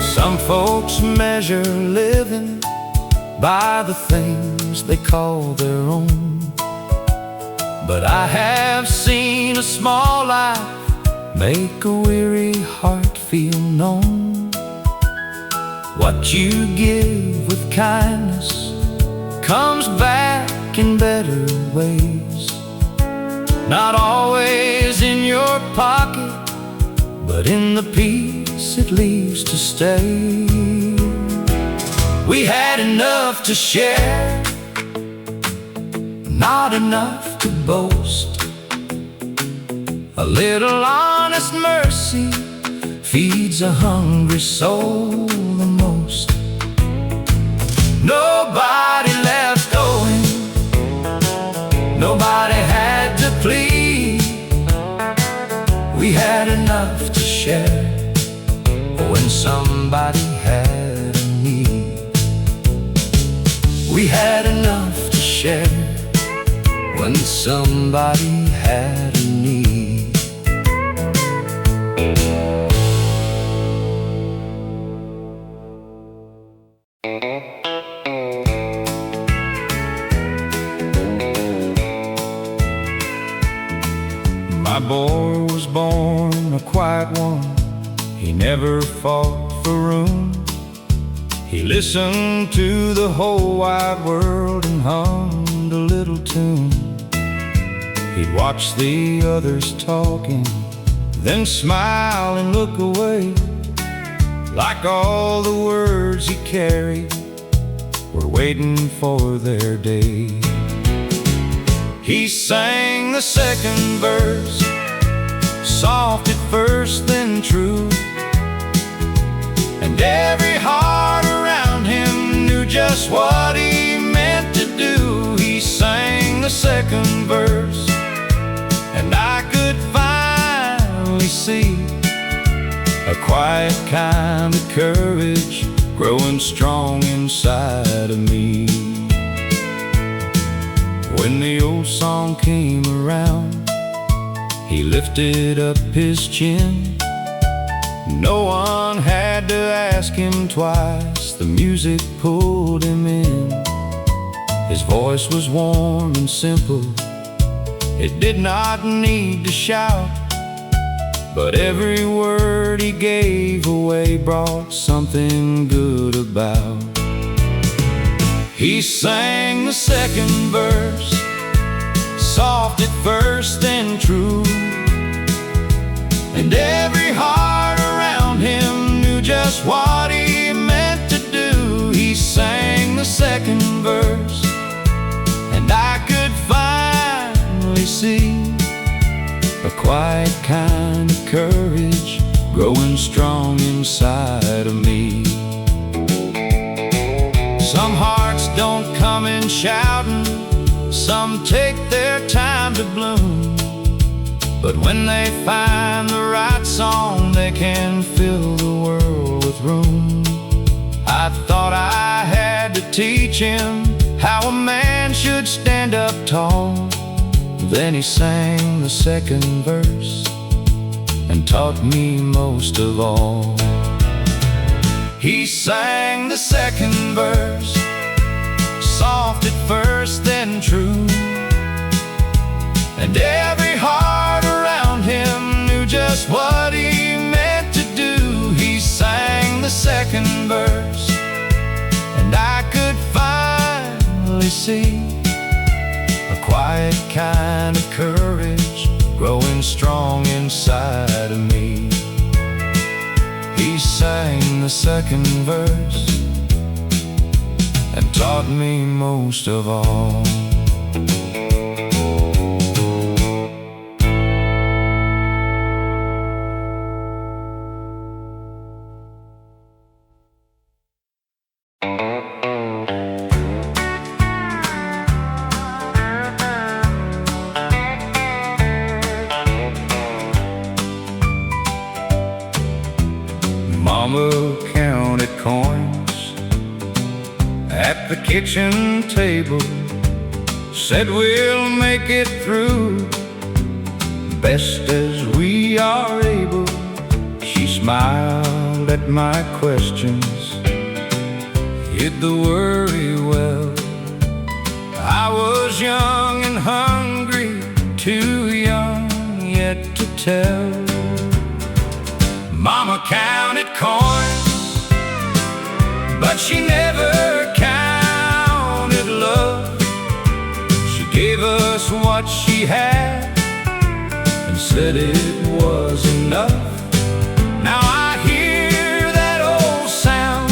Some folks measure living by the things they call their own, but I have seen a small life make a weary heart feel known. What you give with kindness comes back in better ways. Not always in your pocket, but in the peace it leaves to stay. We had enough to share, not enough to boast. A little honest mercy feeds a hungry soul the most. Nobody left owing, nobody had to plead. We had enough to share when somebody had a need. We had enough to share when somebody had a need. My boy was born a quiet one. He never fought for room. He listened to the whole wide world and hummed a little tune. He'd watch the others talking, then smile and look away, like all the words he carried were waiting for their day. He sang the second verse, soft at first then true, and every heart around him knew just what he meant to do. He sang the second verse, and I could finally see a quiet kind of courage growing strong inside of me. When the old song came around, he lifted up his chin. No one had to ask him twice, the music pulled him in. His voice was warm and simple, it did not need to shout, but every word he gave away brought something good about. He sang the second verse, soft at first then true, and every heart around him knew just what he meant to do. He sang the second verse, and I could finally see a quiet kind of courage growing strong inside of me. Some hearts don't come in shouting, some take their time to bloom, but when they find the right song, they can fill the world with room. I thought I had to teach him how a man should stand up tall. Then he sang the second verse and taught me most of all. He sang the second verse, soft at first then true, and every heart around him knew just what he meant to do. He sang the second verse, and I could finally see quiet kind of courage growing strong inside of me. He sang the second verse and taught me most of all. Mama counted coins at the kitchen table, said we'll make it through best as we are able. She smiled at my questions, hid the worry well. I was young and hungry, too young yet to tell. Mama counted coins, but she never counted love. She gave us what she had and said it was enough. Now I hear that old sound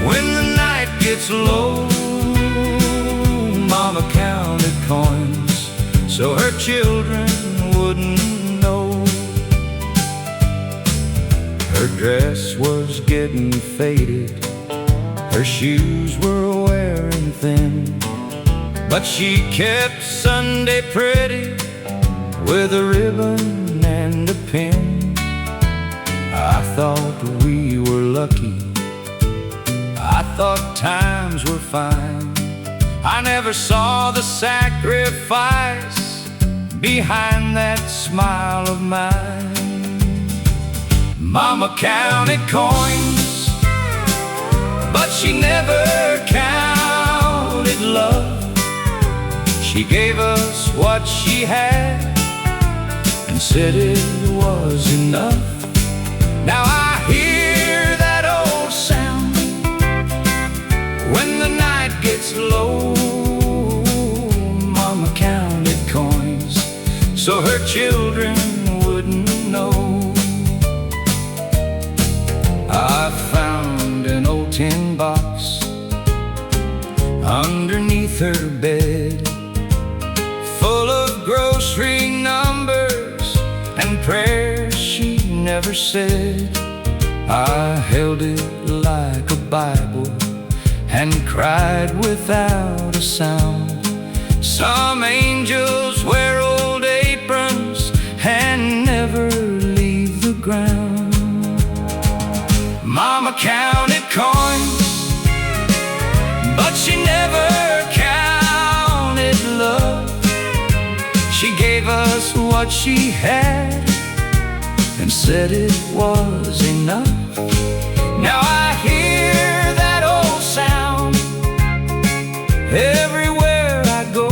when the night gets low. Mama counted coins so her children wouldn't know. Her dress was getting faded, her shoes were wearing thin, but she kept Sunday pretty with a ribbon and a pin. I thought we were lucky, I thought times were fine. I never saw the sacrifice behind that smile of mine. Mama counted coins, but she never counted love. She gave us what she had and said it was enough. Now I hear that old sound when the night gets low. Mama counted coins so her children wouldn't know. I found an old tin box underneath her bed, full of grocery numbers and prayers she never said. I held it like a Bible and cried without a sound. Some angels wear old aprons and never leave the ground. Mama counted coins, but she never counted love. She gave us what she had and said it was enough. Now I hear that old sound everywhere I go.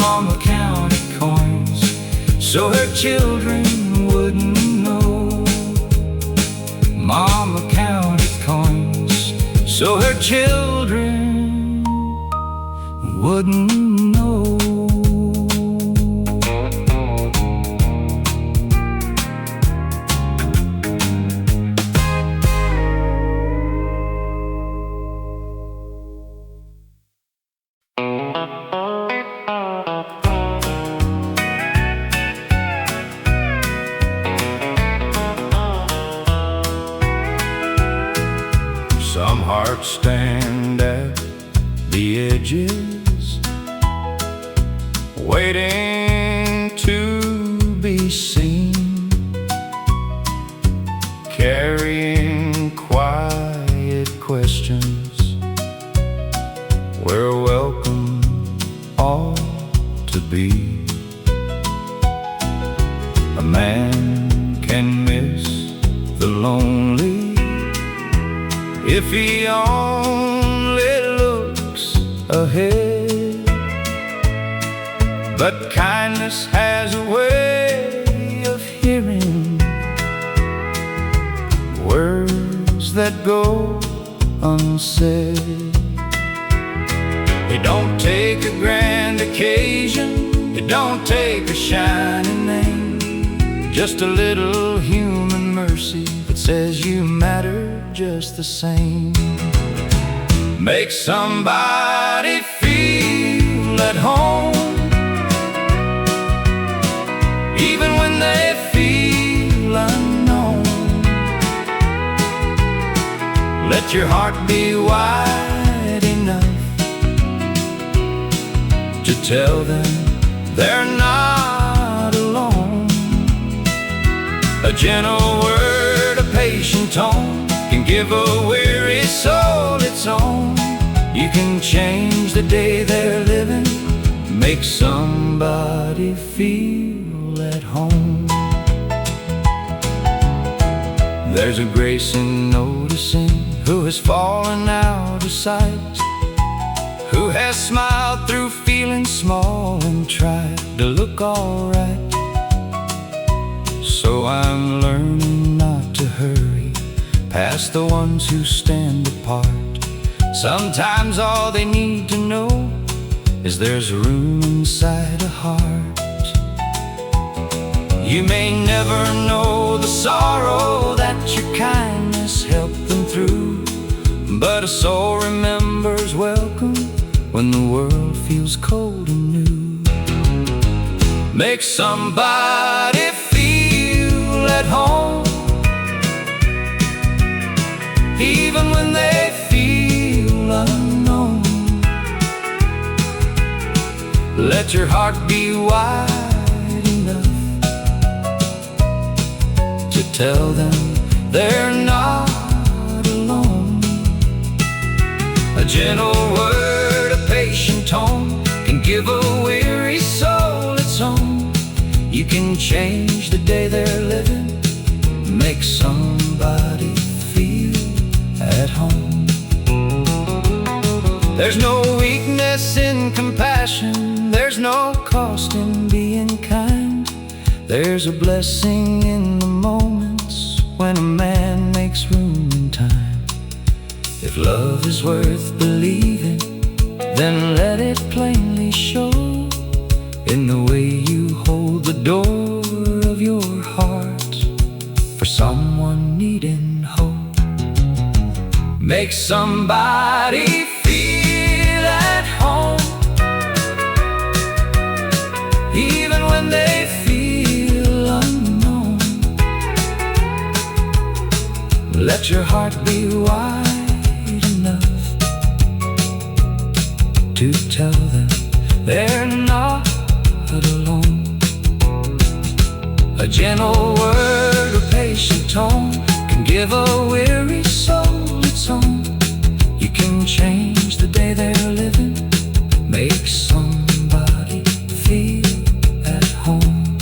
Mama counted coins so her children wouldn't know. Mama counted coins so her children wouldn't know. Some hearts stand at the edges, waiting to be seen, carrying quiet questions. We're welcome all to be. A man can miss the lonely if he only looks ahead, but kindness has a way of hearing words that go unsaid. It don't take a grand occasion, it don't take a shining name, just a little human mercy that says you matter just the same. Make somebody feel at home, even when they feel unknown. Let your heart be wide enough to tell them they're not alone. A gentle word, a patient tone can give a weary soul its own. You can change the day they're living, make somebody feel at home. There's a grace in noticing who has fallen out of sight, who has smiled through feeling small and tried to look alright. So I'm learning not to hurry past the ones who stand apart. Sometimes all they need to know is there's room inside a heart. You may never know the sorrow that your kindness helped them through, but a soul remembers welcome when the world feels cold and new. Make somebody feel at home, even when they feel unknown. Let your heart be wide enough to tell them they're not alone. A gentle word, a patient tone can give a weary soul its own. You can change the day they're living, make somebody feel at home. There's no weakness in compassion, there's no cost in being kind. There's a blessing in the moments when a man makes room in time. If love is worth believing, then let it plainly show in the way you hold the door of your heart for someone needing hope. Make somebody feel at home, even when they feel unknown. Let your heart be wide enough to tell them they're not alone. A gentle word, a patient tone can give a weary soul its own. You can change the day they're living, make somebody feel at home.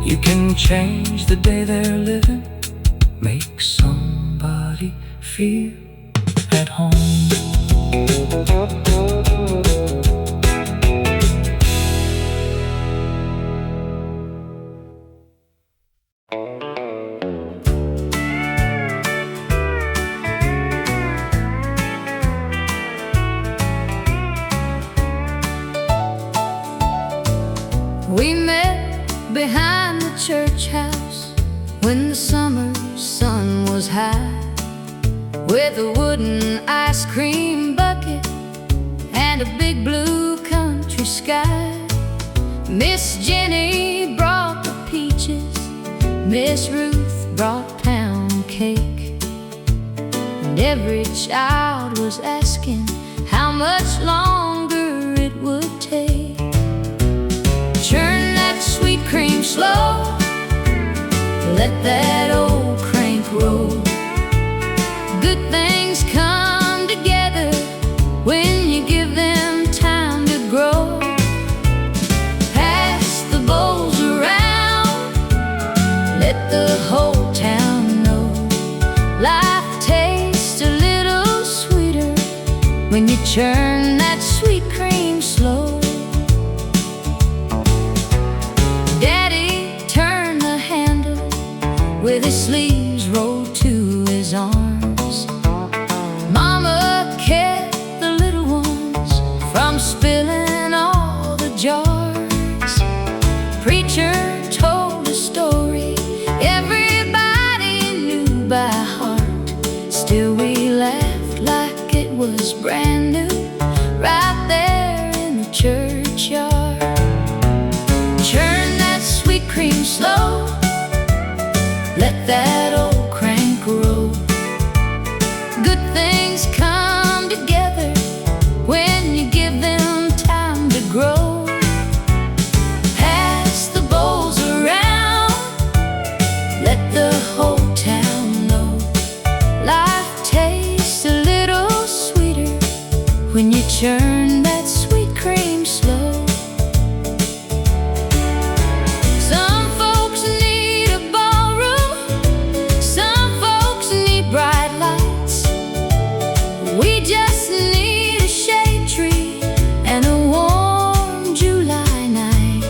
You can change the day they're living, make somebody feel at home. We met behind the church house when the summer sun was high, with a wooden ice cream bucket and a big blue country sky. Miss Jenny brought the peaches, Miss Ruth brought pound cake, and every child was asking how much longer it would take. Churn that sweet cream slow, let that old crank roll. Good things come together when you give them time to grow. Pass the bowls around, let the whole town know life tastes a little sweeter when you churn that sweet cream slow. Daddy turned the handle with his sleeves rolled to his arms. Mama kept the little from spilling all the jars. Preacher told a story everybody knew by heart. Still we laughed like it was brand new, right there in the churchyard. Churn that sweet cream slow, let that old crank roll. Good things come together when you give them time to grow. Pass the bowls around, let the whole town know. Life tastes a little sweeter when you churn that sweet cream slow. Some folks need a ballroom, some folks need bright lights. We just need a shade tree and a warm July night.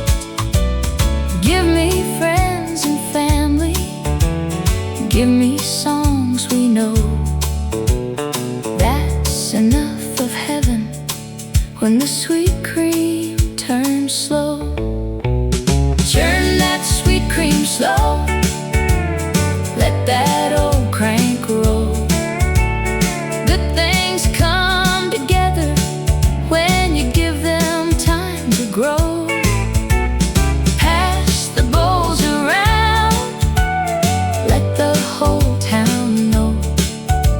Give me friends and family, give me songs we know. That's enough of heaven when the sweet cream turns slow. Churn that sweet cream slow, let that old crank roll. Good things come together when you give them time to grow. Pass the bowls around, let the whole town know.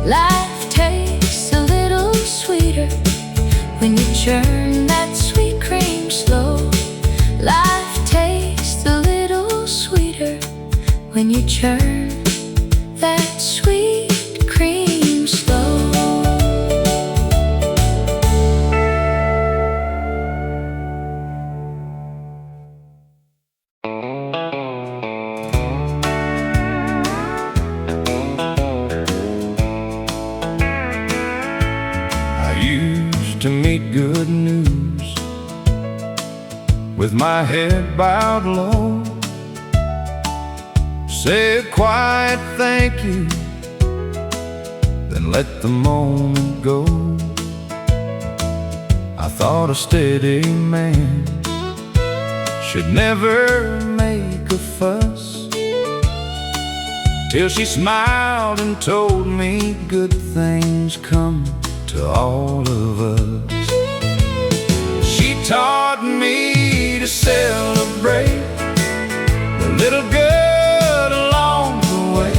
Life tastes a little sweeter when you churn that sweet cream slow. Life tastes a little sweeter when you churn that sweet cream slow. I used to meet good news with my head bowed low, say a quiet thank you, then let the moment go. I thought a steady man should never make a fuss, till she smiled and told me good things come to all of us. She taught me to celebrate the little good along the way,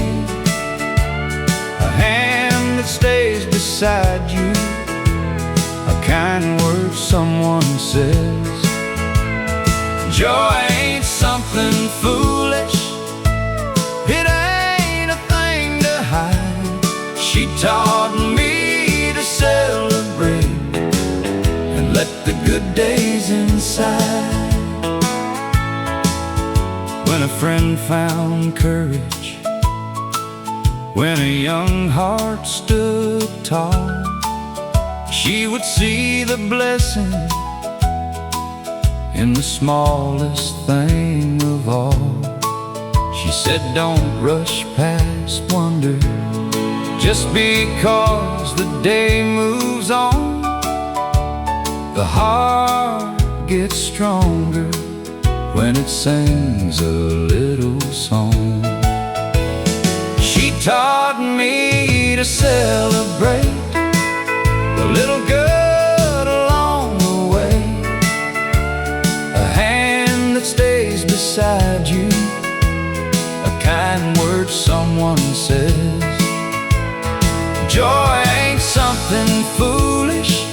a hand that stays beside you, a kind word someone says. Joy ain't something foolish, it ain't a thing to hide. She taught me to celebrate and let the good days inside. When a friend found courage, when a young heart stood tall, she would see the blessing in the smallest thing of all. She said, don't rush past wonder just because the day moves on. The heart gets stronger when it sings a little song. She taught me to celebrate the little good along the way, a hand that stays beside you, a kind word someone says. Joy ain't something foolish,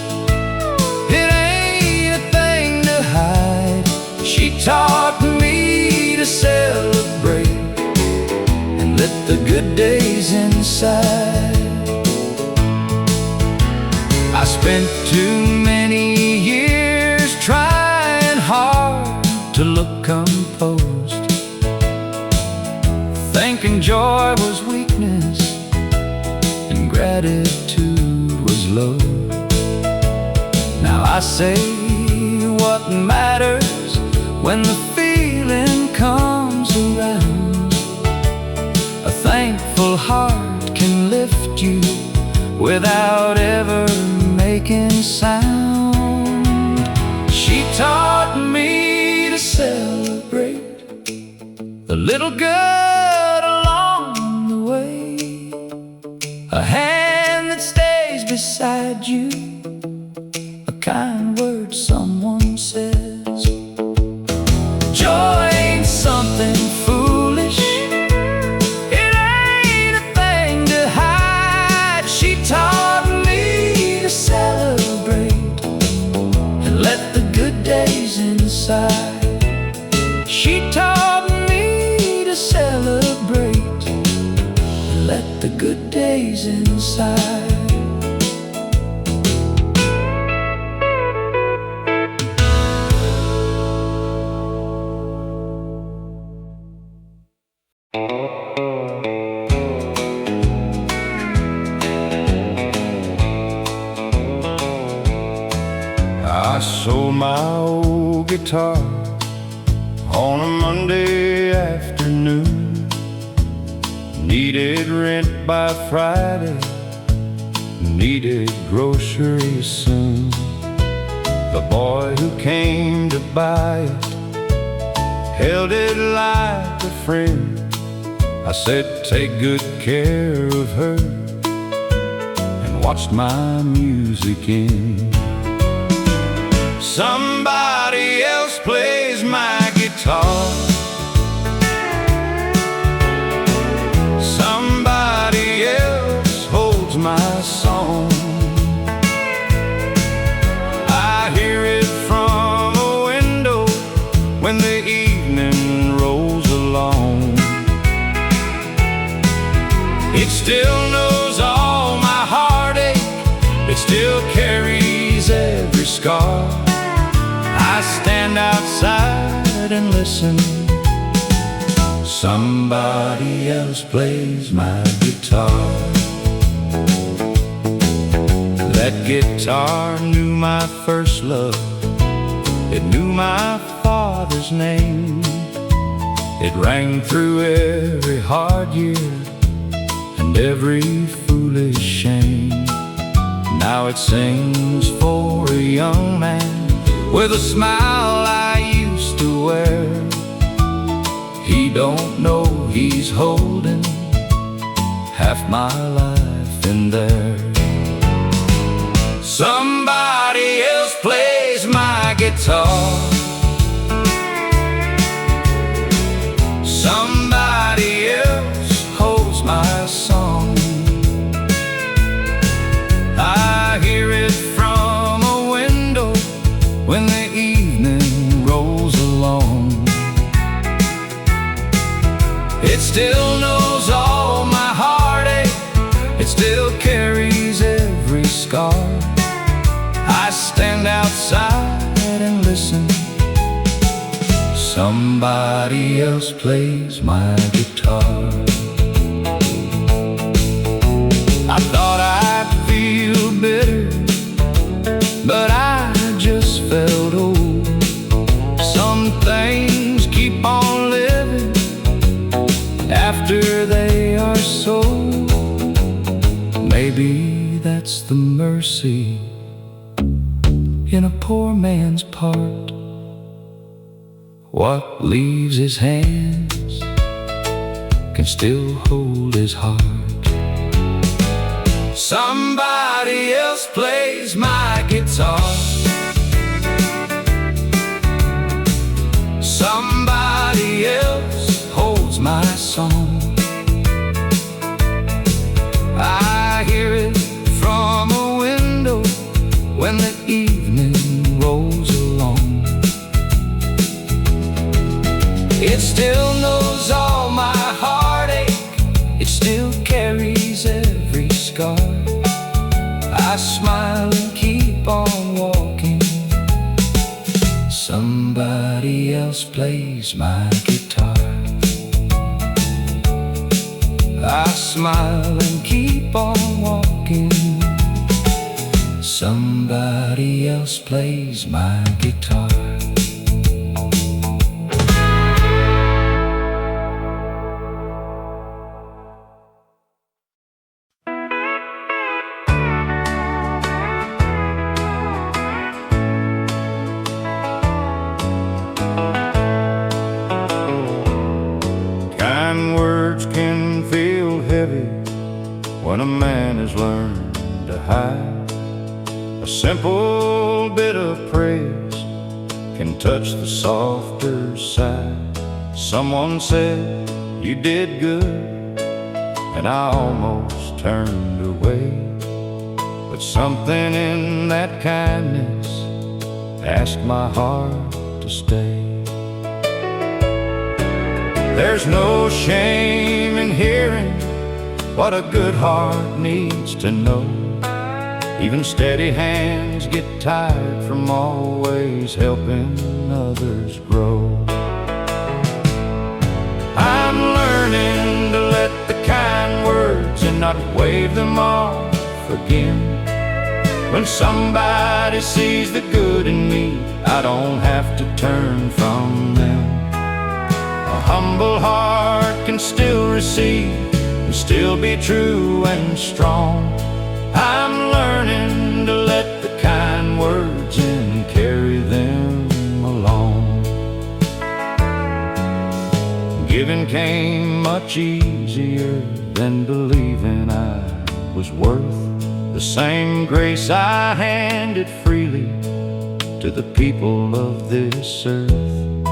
it ain't a thing to hide. She taught me to celebrate and let the good days inside. I spent too many years trying hard to look composed, thinking joy was weakness and gratitude was low. Now I say what matters when the feeling comes around. A thankful heart can lift you without ever making sound. the little good along the way, a hand that stays beside you, a kind word someone says. Joy ain't something foolish, it ain't a thing to hide. She taught me to celebrate and let the good days inside. She taught me to celebrate and let the good days inside. I sold my old guitar on a Monday afternoon. Needed rent by Friday, needed groceries soon. The boy who came to buy it held it like a friend. I said, take good care of her, and watched my music end. Somebody else plays my guitar, somebody else holds my song. I hear it from a window when the evening rolls along. It still knows all my heartache, it still carries every scar. I stand outside and listen. Somebody else plays my guitar. That guitar knew my first love, it knew my father's name. It rang through every hard year and every foolish shame. Now it sings for a young man with a smile I used to wear. He don't know he's holding half my life in there. Somebody else plays my guitar, somebody else holds my song. I hear it from a window when the evening rolls along. It still knows all my heartache, it still carries every scar. I stand outside and listen. Somebody else plays my guitar. I thought I'd feel bitter, but I just felt old. Some things keep on living after they are sold. Maybe that's the mercy in a poor man's part. What leaves his hands can still hold his heart. Somebody else plays my guitar, somebody else holds my song. I hear it from a window when the evening rolls along. It still knows all my heartache, it still carries every scar. I smile and keep on walking. Somebody else plays my guitar. I smile and keep on walking. Somebody else plays my guitar. A simple bit of praise can touch the softer side. Someone said you did good, and I almost turned away. But something in that kindness asked my heart to stay. There's no shame in hearing what a good heart needs to know. Even steady hands get tired from always helping others grow. I'm learning to let the kind words and not wave them off again. When somebody sees the good in me, I don't have to turn from them. A humble heart can still receive and still be true and strong. I'm learning to let the kind words in and carry them along. Giving came much easier than believing I was worth the same grace I handed freely to the people of this earth.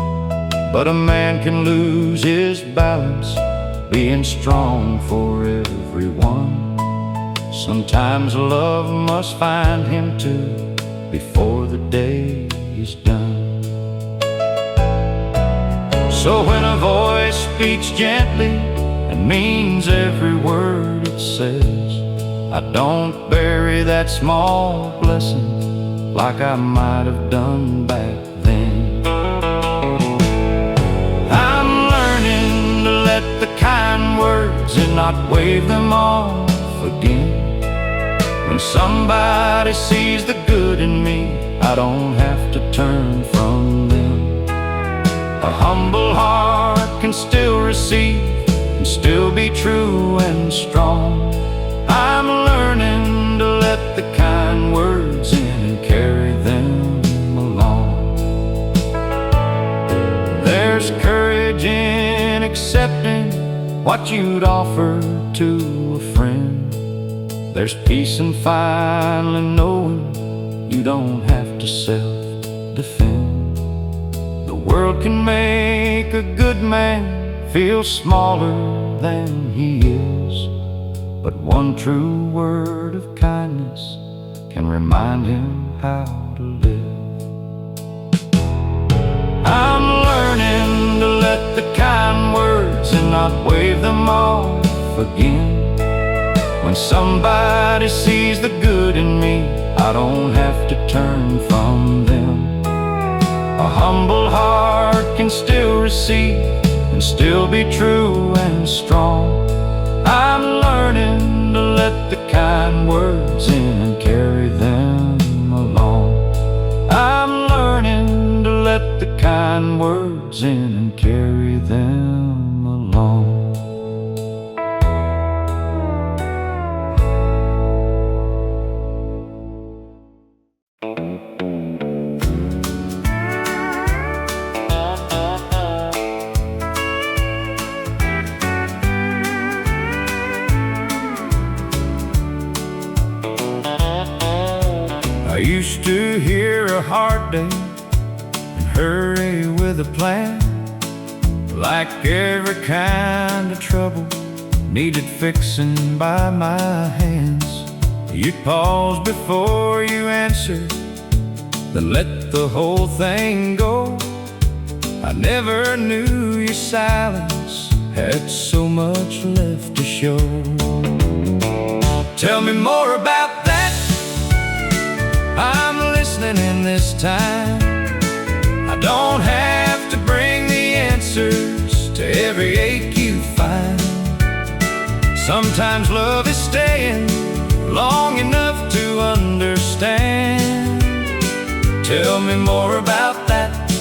But a man can lose his balance being strong for everyone. Sometimes love must find him too before the day is done. So when a voice speaks gently and means every word it says, I don't bury that small blessing like I might have done back then. I'm learning to let the kind words and not wave them off again. When somebody sees the good in me, I don't have to turn from them. A humble heart can still receive and still be true and strong. I'm learning to let the kind words in and carry them along. There's courage in accepting what you'd offer to a friend. There's peace in finally knowing you don't have to self-defend. The world can make a good man feel smaller than he is, but one true word of kindness can remind him how to live. I'm learning to let the kind words and not wave them off again. When somebody sees the good in me, I don't have to turn from them. A humble heart can still receive and still be true and strong. I'm learning to let the kind words in and carry them along. I'm learning to let the kind words in and carry them along. I used to hear a hard day and hurry with a plan, like every kind of trouble needed fixing by my hands. You'd pause before you answered, then let the whole thing go. I never knew your silence had so much left to show. Tell me more about that. I'm listening in this time. I don't have to bring the answers to every ache you find. Sometimes love is staying long enough to understand. Tell me more about that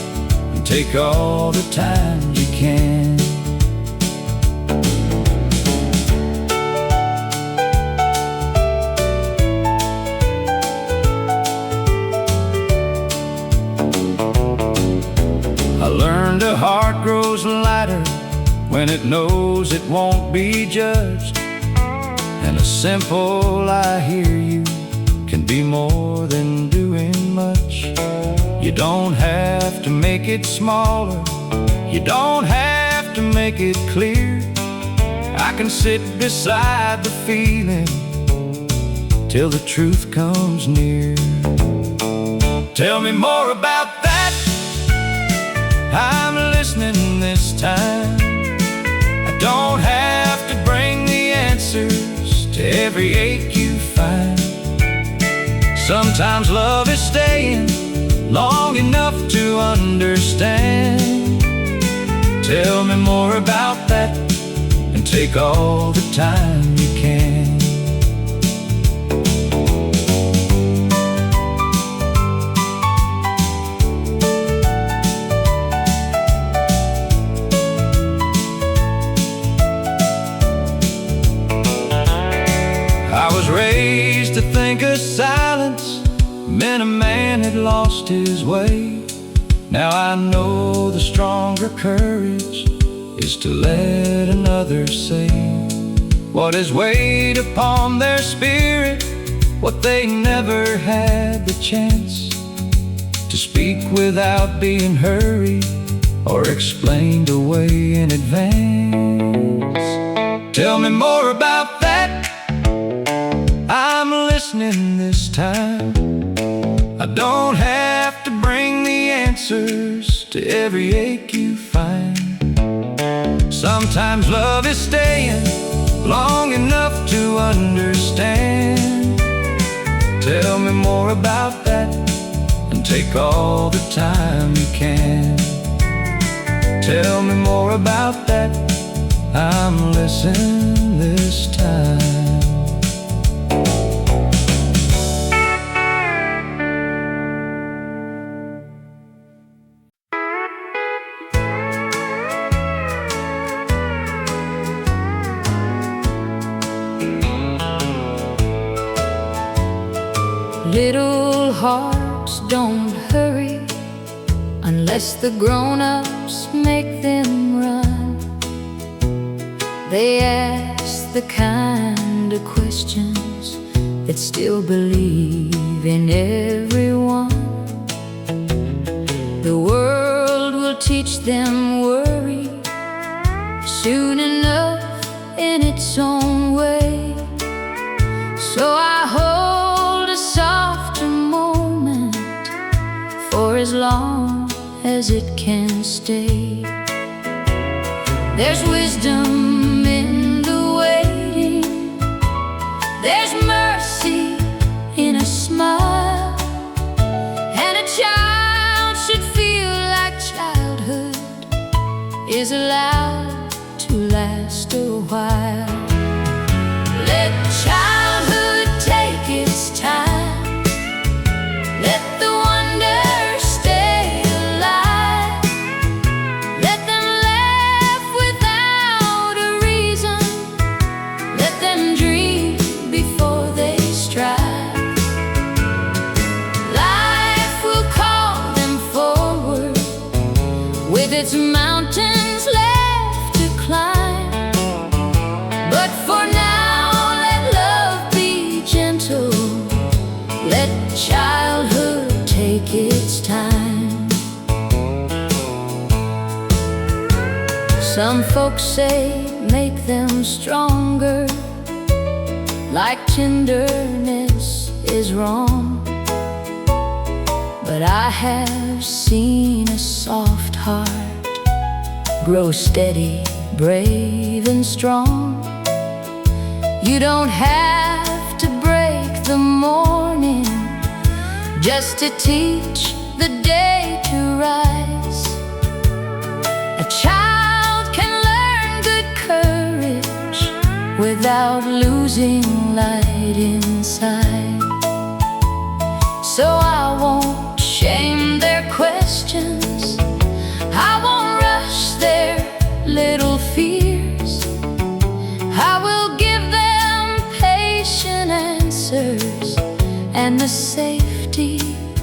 and take all the time you can. I learned a heart grows lighter when it knows it won't be judged, and a simple "I hear you" can be more than doing much. You don't have to make it smaller, you don't have to make it clear. I can sit beside the feeling till the truth comes near. Tell me more about that, I'm listening this time. I don't have to bring the answers to every ache you find. Sometimes love is staying long enough to understand. Tell me more about that, and take all the time you can. I was raised to think of silence meant a man had lost his way. Now I know the stronger courage is to let another say what is weighed upon their spirit, what they never had the chance to speak without being hurried or explained away in advance. Tell me more about that, I'm listening this time. I don't have to bring the answers to every ache you find. Sometimes love is staying long enough to understand. Tell me more about that, and take all the time you can. Tell me more about that, I'm listening this time. Little hearts don't hurry unless the grown-ups make them run. They ask the kind of questions that still believe in everyone. The world will teach them worry soon enough in its own way. So I hold a softer moment for as long as it can stay. There's wisdom in the waiting, there's mercy in a smile, and a child should feel like childhood is allowed to last a while. Let childhood take its time, let the wonder stay alive. Let them laugh without a reason, let them dream before they strive. Life will call them forward with its mountains left to climb. But for now, let love be gentle, let childhood take its time. Some folks say make them stronger, like tenderness is wrong. But I have seen a soft heart grow steady, brave and strong. You don't have to break the morning just to teach the day to rise. A child can learn good courage without losing light inside. So I won't shame their questions, I won't rush their little fears. I will give them patient answers and the safety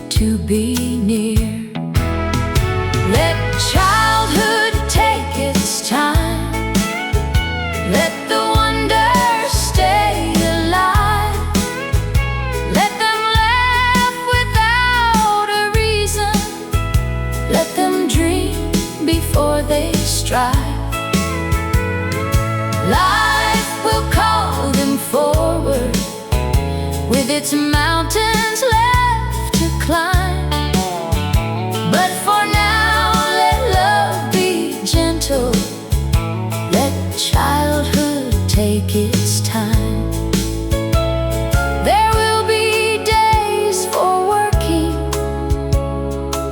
to be near. Let childhood take its time, let the wonder stay alive. Let them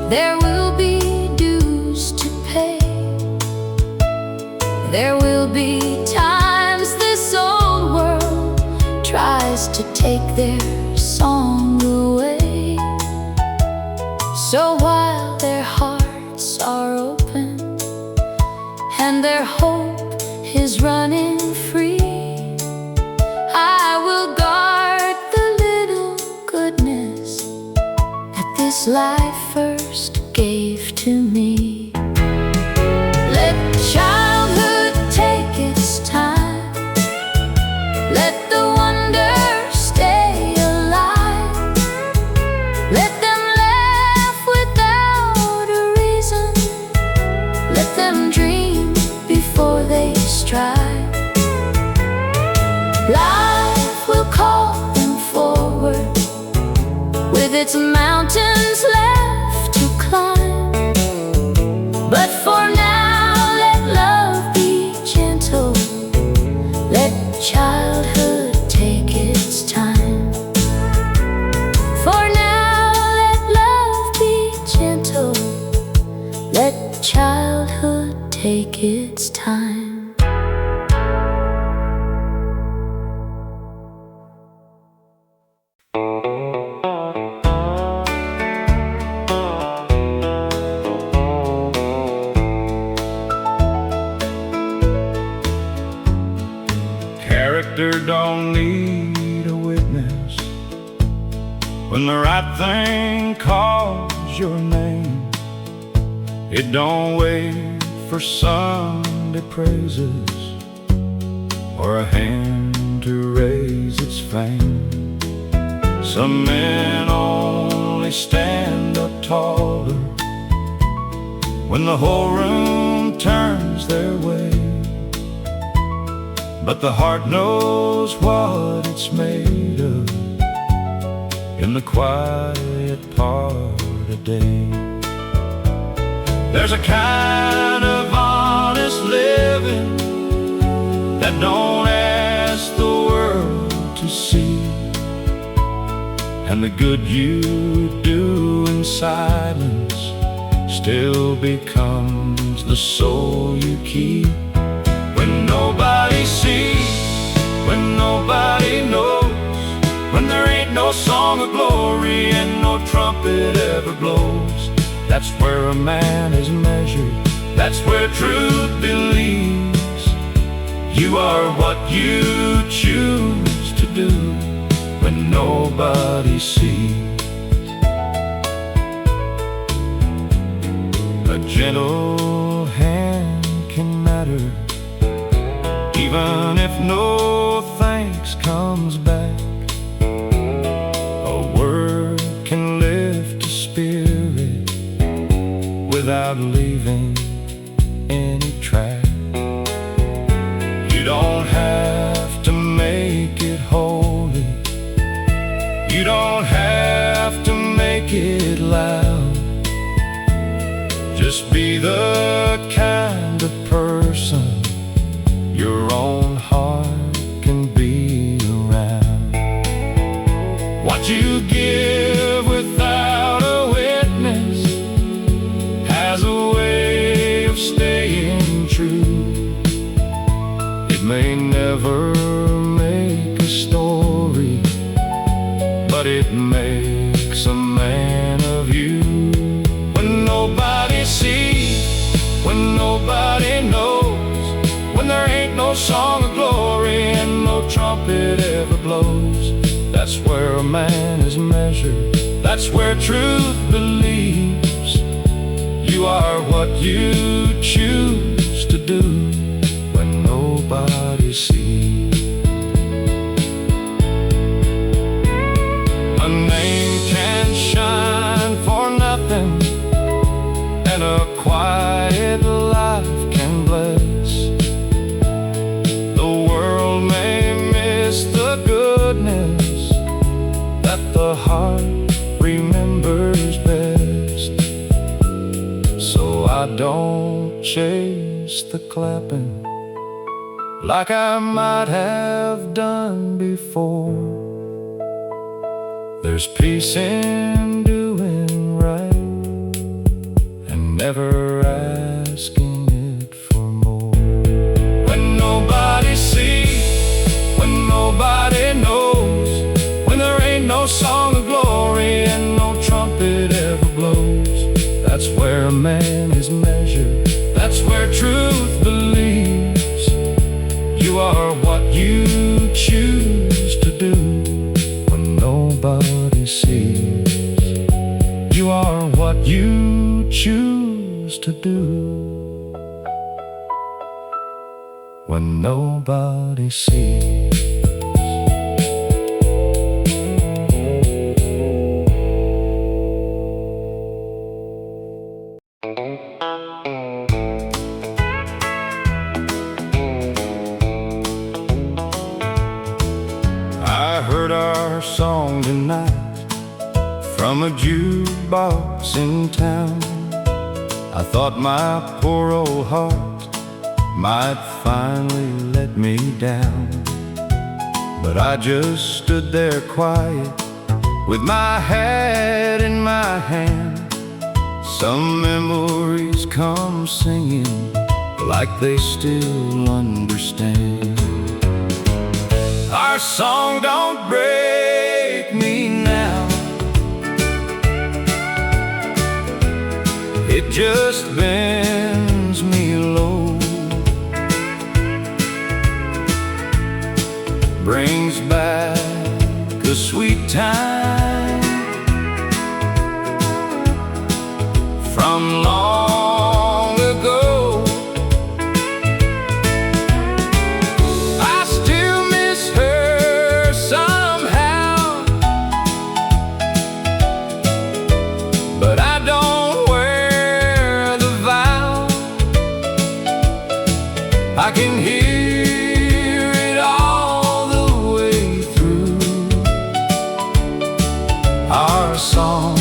There will be dues to pay. There will be times this old world tries to take their song away. So while their hearts are open and their hope is running free, I will guard the little goodness that this life first gave to me. Let childhood take its time. Let the wonder stay alive. Let them laugh without a reason. Let them dream before they strive. Life will call them forward with its mountains left to climb. But for now, let love be gentle. Let childhood take its time. For now, let love be gentle. Let childhood take its time. Character don't need a witness when the right thing calls your name. It don't wait for Sunday praises or a hand to raise its fame. Some men only stand up taller when the whole room turns their way. But the heart knows what it's made of in the quiet part of day. There's a kind of honest living that don't ask the world to see, and the good you do in silence still becomes the soul you keep. When nobody sees, when nobody knows, when there ain't no song of glory and no trumpet ever blows, that's where a man is measured, that's where truth believes. You are what you choose to do when nobody sees. A gentle hand can matter, even if no thanks comes back. A word can lift a spirit without leaving any track. You don't have to make it holy, you don't have to make it loud. Just be the kind of person your own heart can be around. What you give without a witness has a way of staying true. It may never make a story, but it makes a man of you. When nobody sees, when nobody knows, when there ain't no song of glory and no trumpet ever blows, that's where a man is measured, that's where truth believes. You are what you choose to do when nobody sees. A name can shine for nothing, and a quiet life can bless. The world may miss the goodness that the heart remembers best. So I don't chase the clapping like I might have done before. There's peace in doing right man is measured. That's where truth believes. You are what you choose to do when nobody sees. You are what you choose to do when nobody sees. I heard our song tonight from a jukebox in town. I thought my poor old heart might finally let me down, but I just stood there quiet with my hat in my hand. Some memories come singing like they still understand. Our song don't break me now, it just bends me low, brings back a sweet time from long ago. I still miss her somehow, but I don't wear the vow. I can hear it all the way through. Our song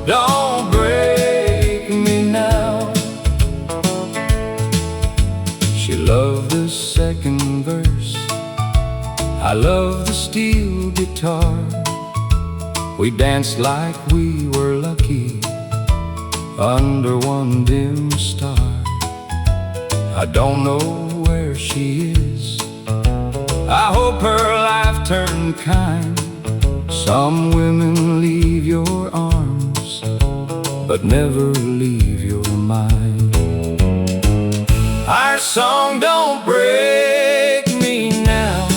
don't break me now. She loved the second verse, I love the steel guitar. We danced like we were lucky under one dim star. I don't know where she is, I hope her life turned kind. Some women leave your arms, but never leave your mind. Our song don't break me now,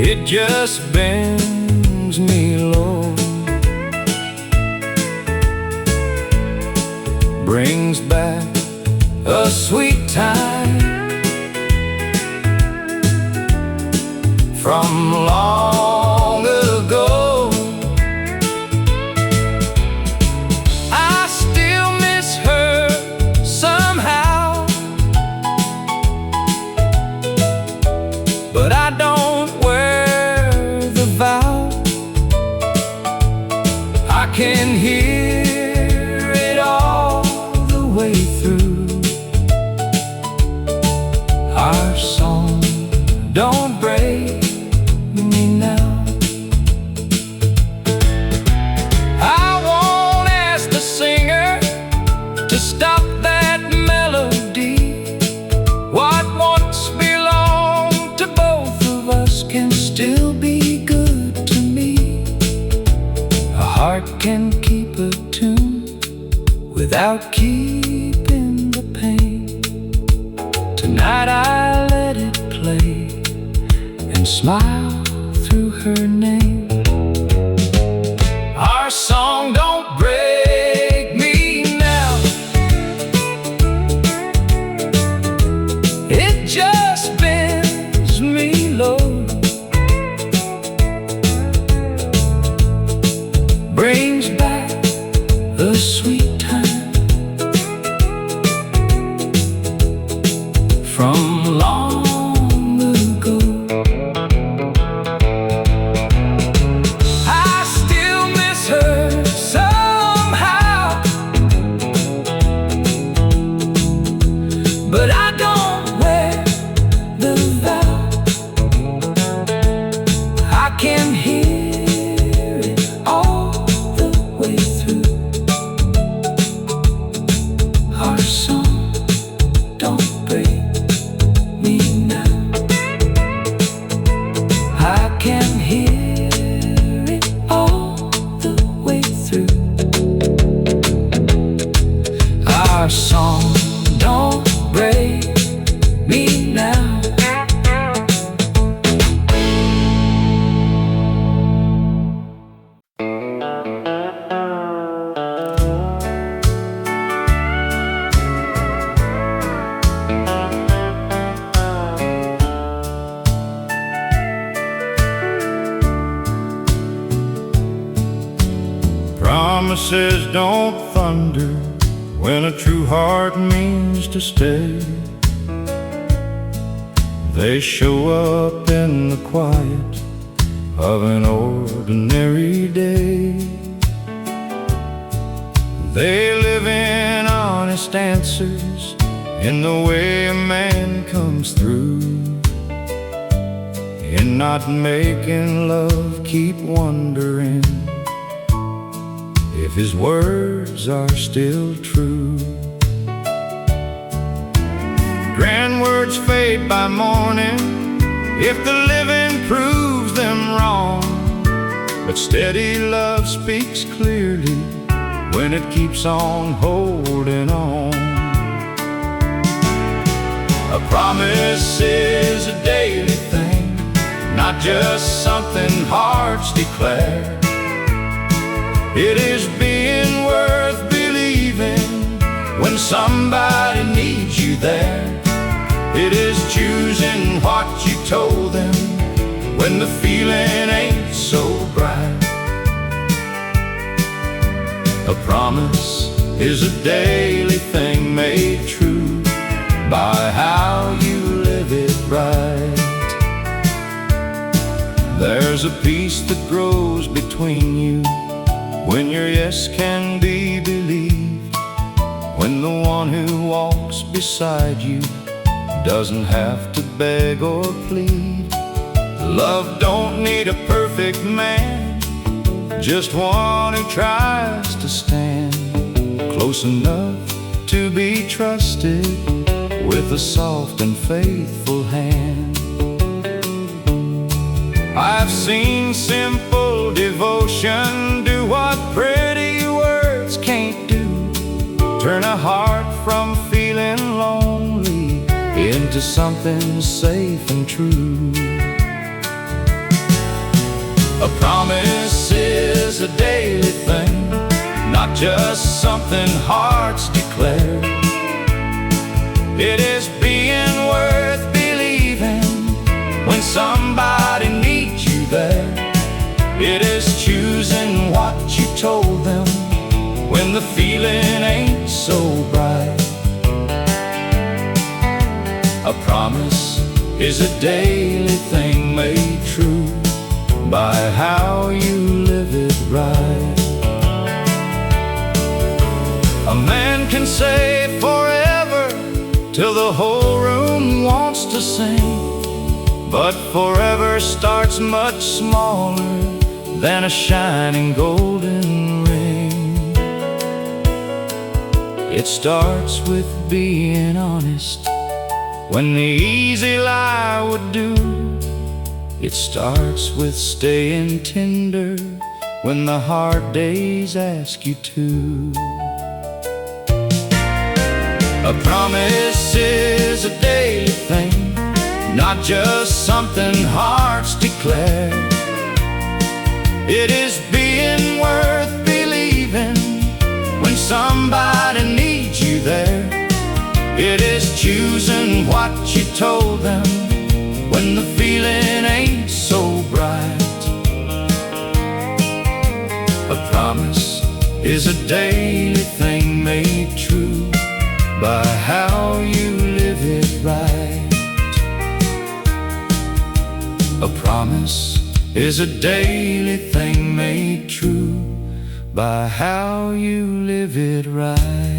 it just bends me low, brings back a sweet time from long ago. I still miss her somehow, but I don't wear the vow. I can hear it all the way through. Our song don't break me now. I won't ask the singer to stop that melody. What once belonged to both of us can still be good to me. A heart can keep a tune without keeping the pain. Tonight I let it play and smile through her name. Our song don't break me now, it just bends me low, brings back a sweet time from long ago. Promises don't thunder when a true heart means to stay. They show up in the quiet of an ordinary day. They live in honest answers in the way a man comes through. In not making love, keep wondering if his words are still true. Grand words fade by morning if the living proves them wrong, but steady love speaks clearly when it keeps on holding on. A promise is a daily thing, not just something hearts declare. It is being worth believing when somebody needs you there. It is choosing what you told them when the feeling ain't so bright. A promise is a daily thing made true by how you live it right. There's a peace that grows between you when your yes can be believed, when the one who walks beside you doesn't have to beg or plead. Love don't need a perfect man, just one who tries to stand close enough to be trusted with a soft and faithful hand. I've seen simple devotion do what pretty words can't do, turn a heart from feeling lonely into something safe and true. A promise is a daily thing, not just something hearts declare. It is being worth believing when somebody needs you there. It is choosing what you told them when the feeling ain't so bright. A promise is a daily thing made true by how you live it right. A man can say forever till the whole room wants to sing, but forever starts much smaller than a shining golden ring. It starts with being honest when the easy lie would do. It starts with staying tender when the hard days ask you to. A promise is a daily thing, not just something hearts declare. It is being worth believing when somebody needs you there. It is choosing what you told them when the feeling ain't so bright. A promise is a daily thing made true by how you live it right. A promise is a daily thing made true by how you live it right.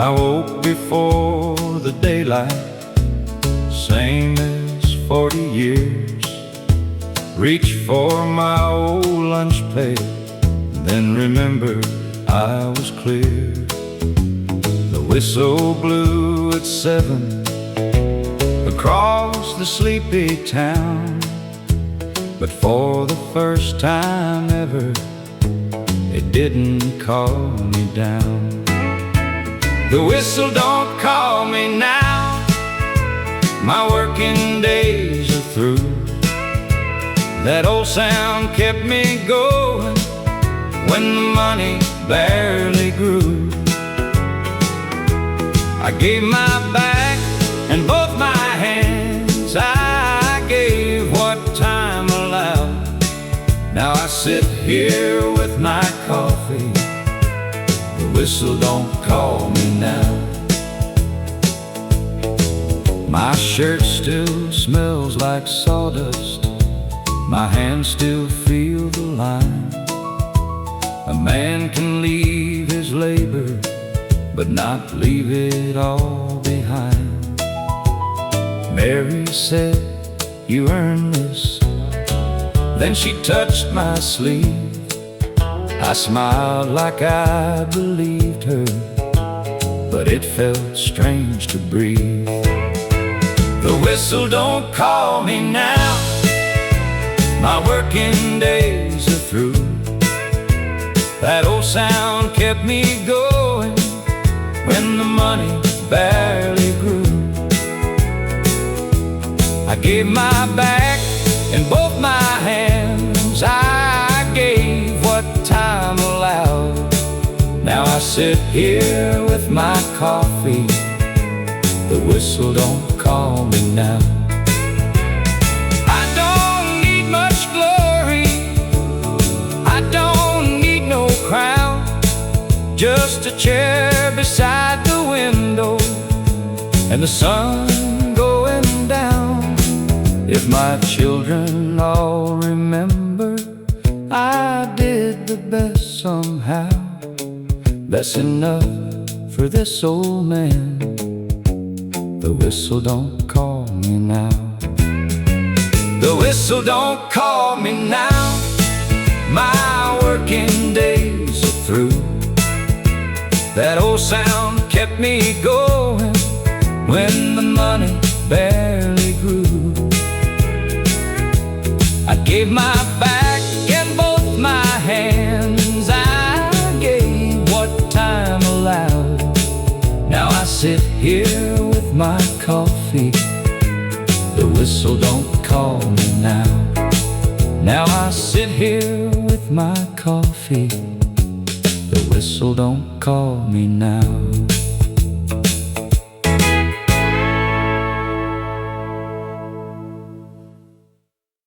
I woke before the daylight, same as 40 years. Reached for my old lunch pail, then remembered I was clear. The whistle blew at 7 across the sleepy town, but for the first time ever, it didn't calm me down. The whistle don't call me now, my working days are through. That old sound kept me going when the money barely grew. I gave my back and both my hands, I gave what time allowed. Now I sit here with my coffee, the whistle don't call me now. My shirt still smells like sawdust, my hands still feel the line. A man can leave his labor, but not leave it all behind. Mary said, "You earn this." Then she touched my sleeve. I smiled like I believed her, but it felt strange to breathe. The whistle don't call me now, my working days are through. That old sound kept me going when the money barely grew. I gave my back and both my hands, I gave what time allowed. Now I sit here with my coffee, the whistle don't call me now. I don't need much glory, I don't need no crown, just a chair beside the window and the sun going down. If my children all remember, I did the best somehow. That's enough for this old man, the whistle don't call me now. The whistle don't call me now, my working days are through. That old sound kept me going when the money barely grew. I gave my back and both my hands, I gave what time allowed. Now I sit here with my coffee, the whistle don't call me now. Now I sit here with my coffee, the whistle don't call me now.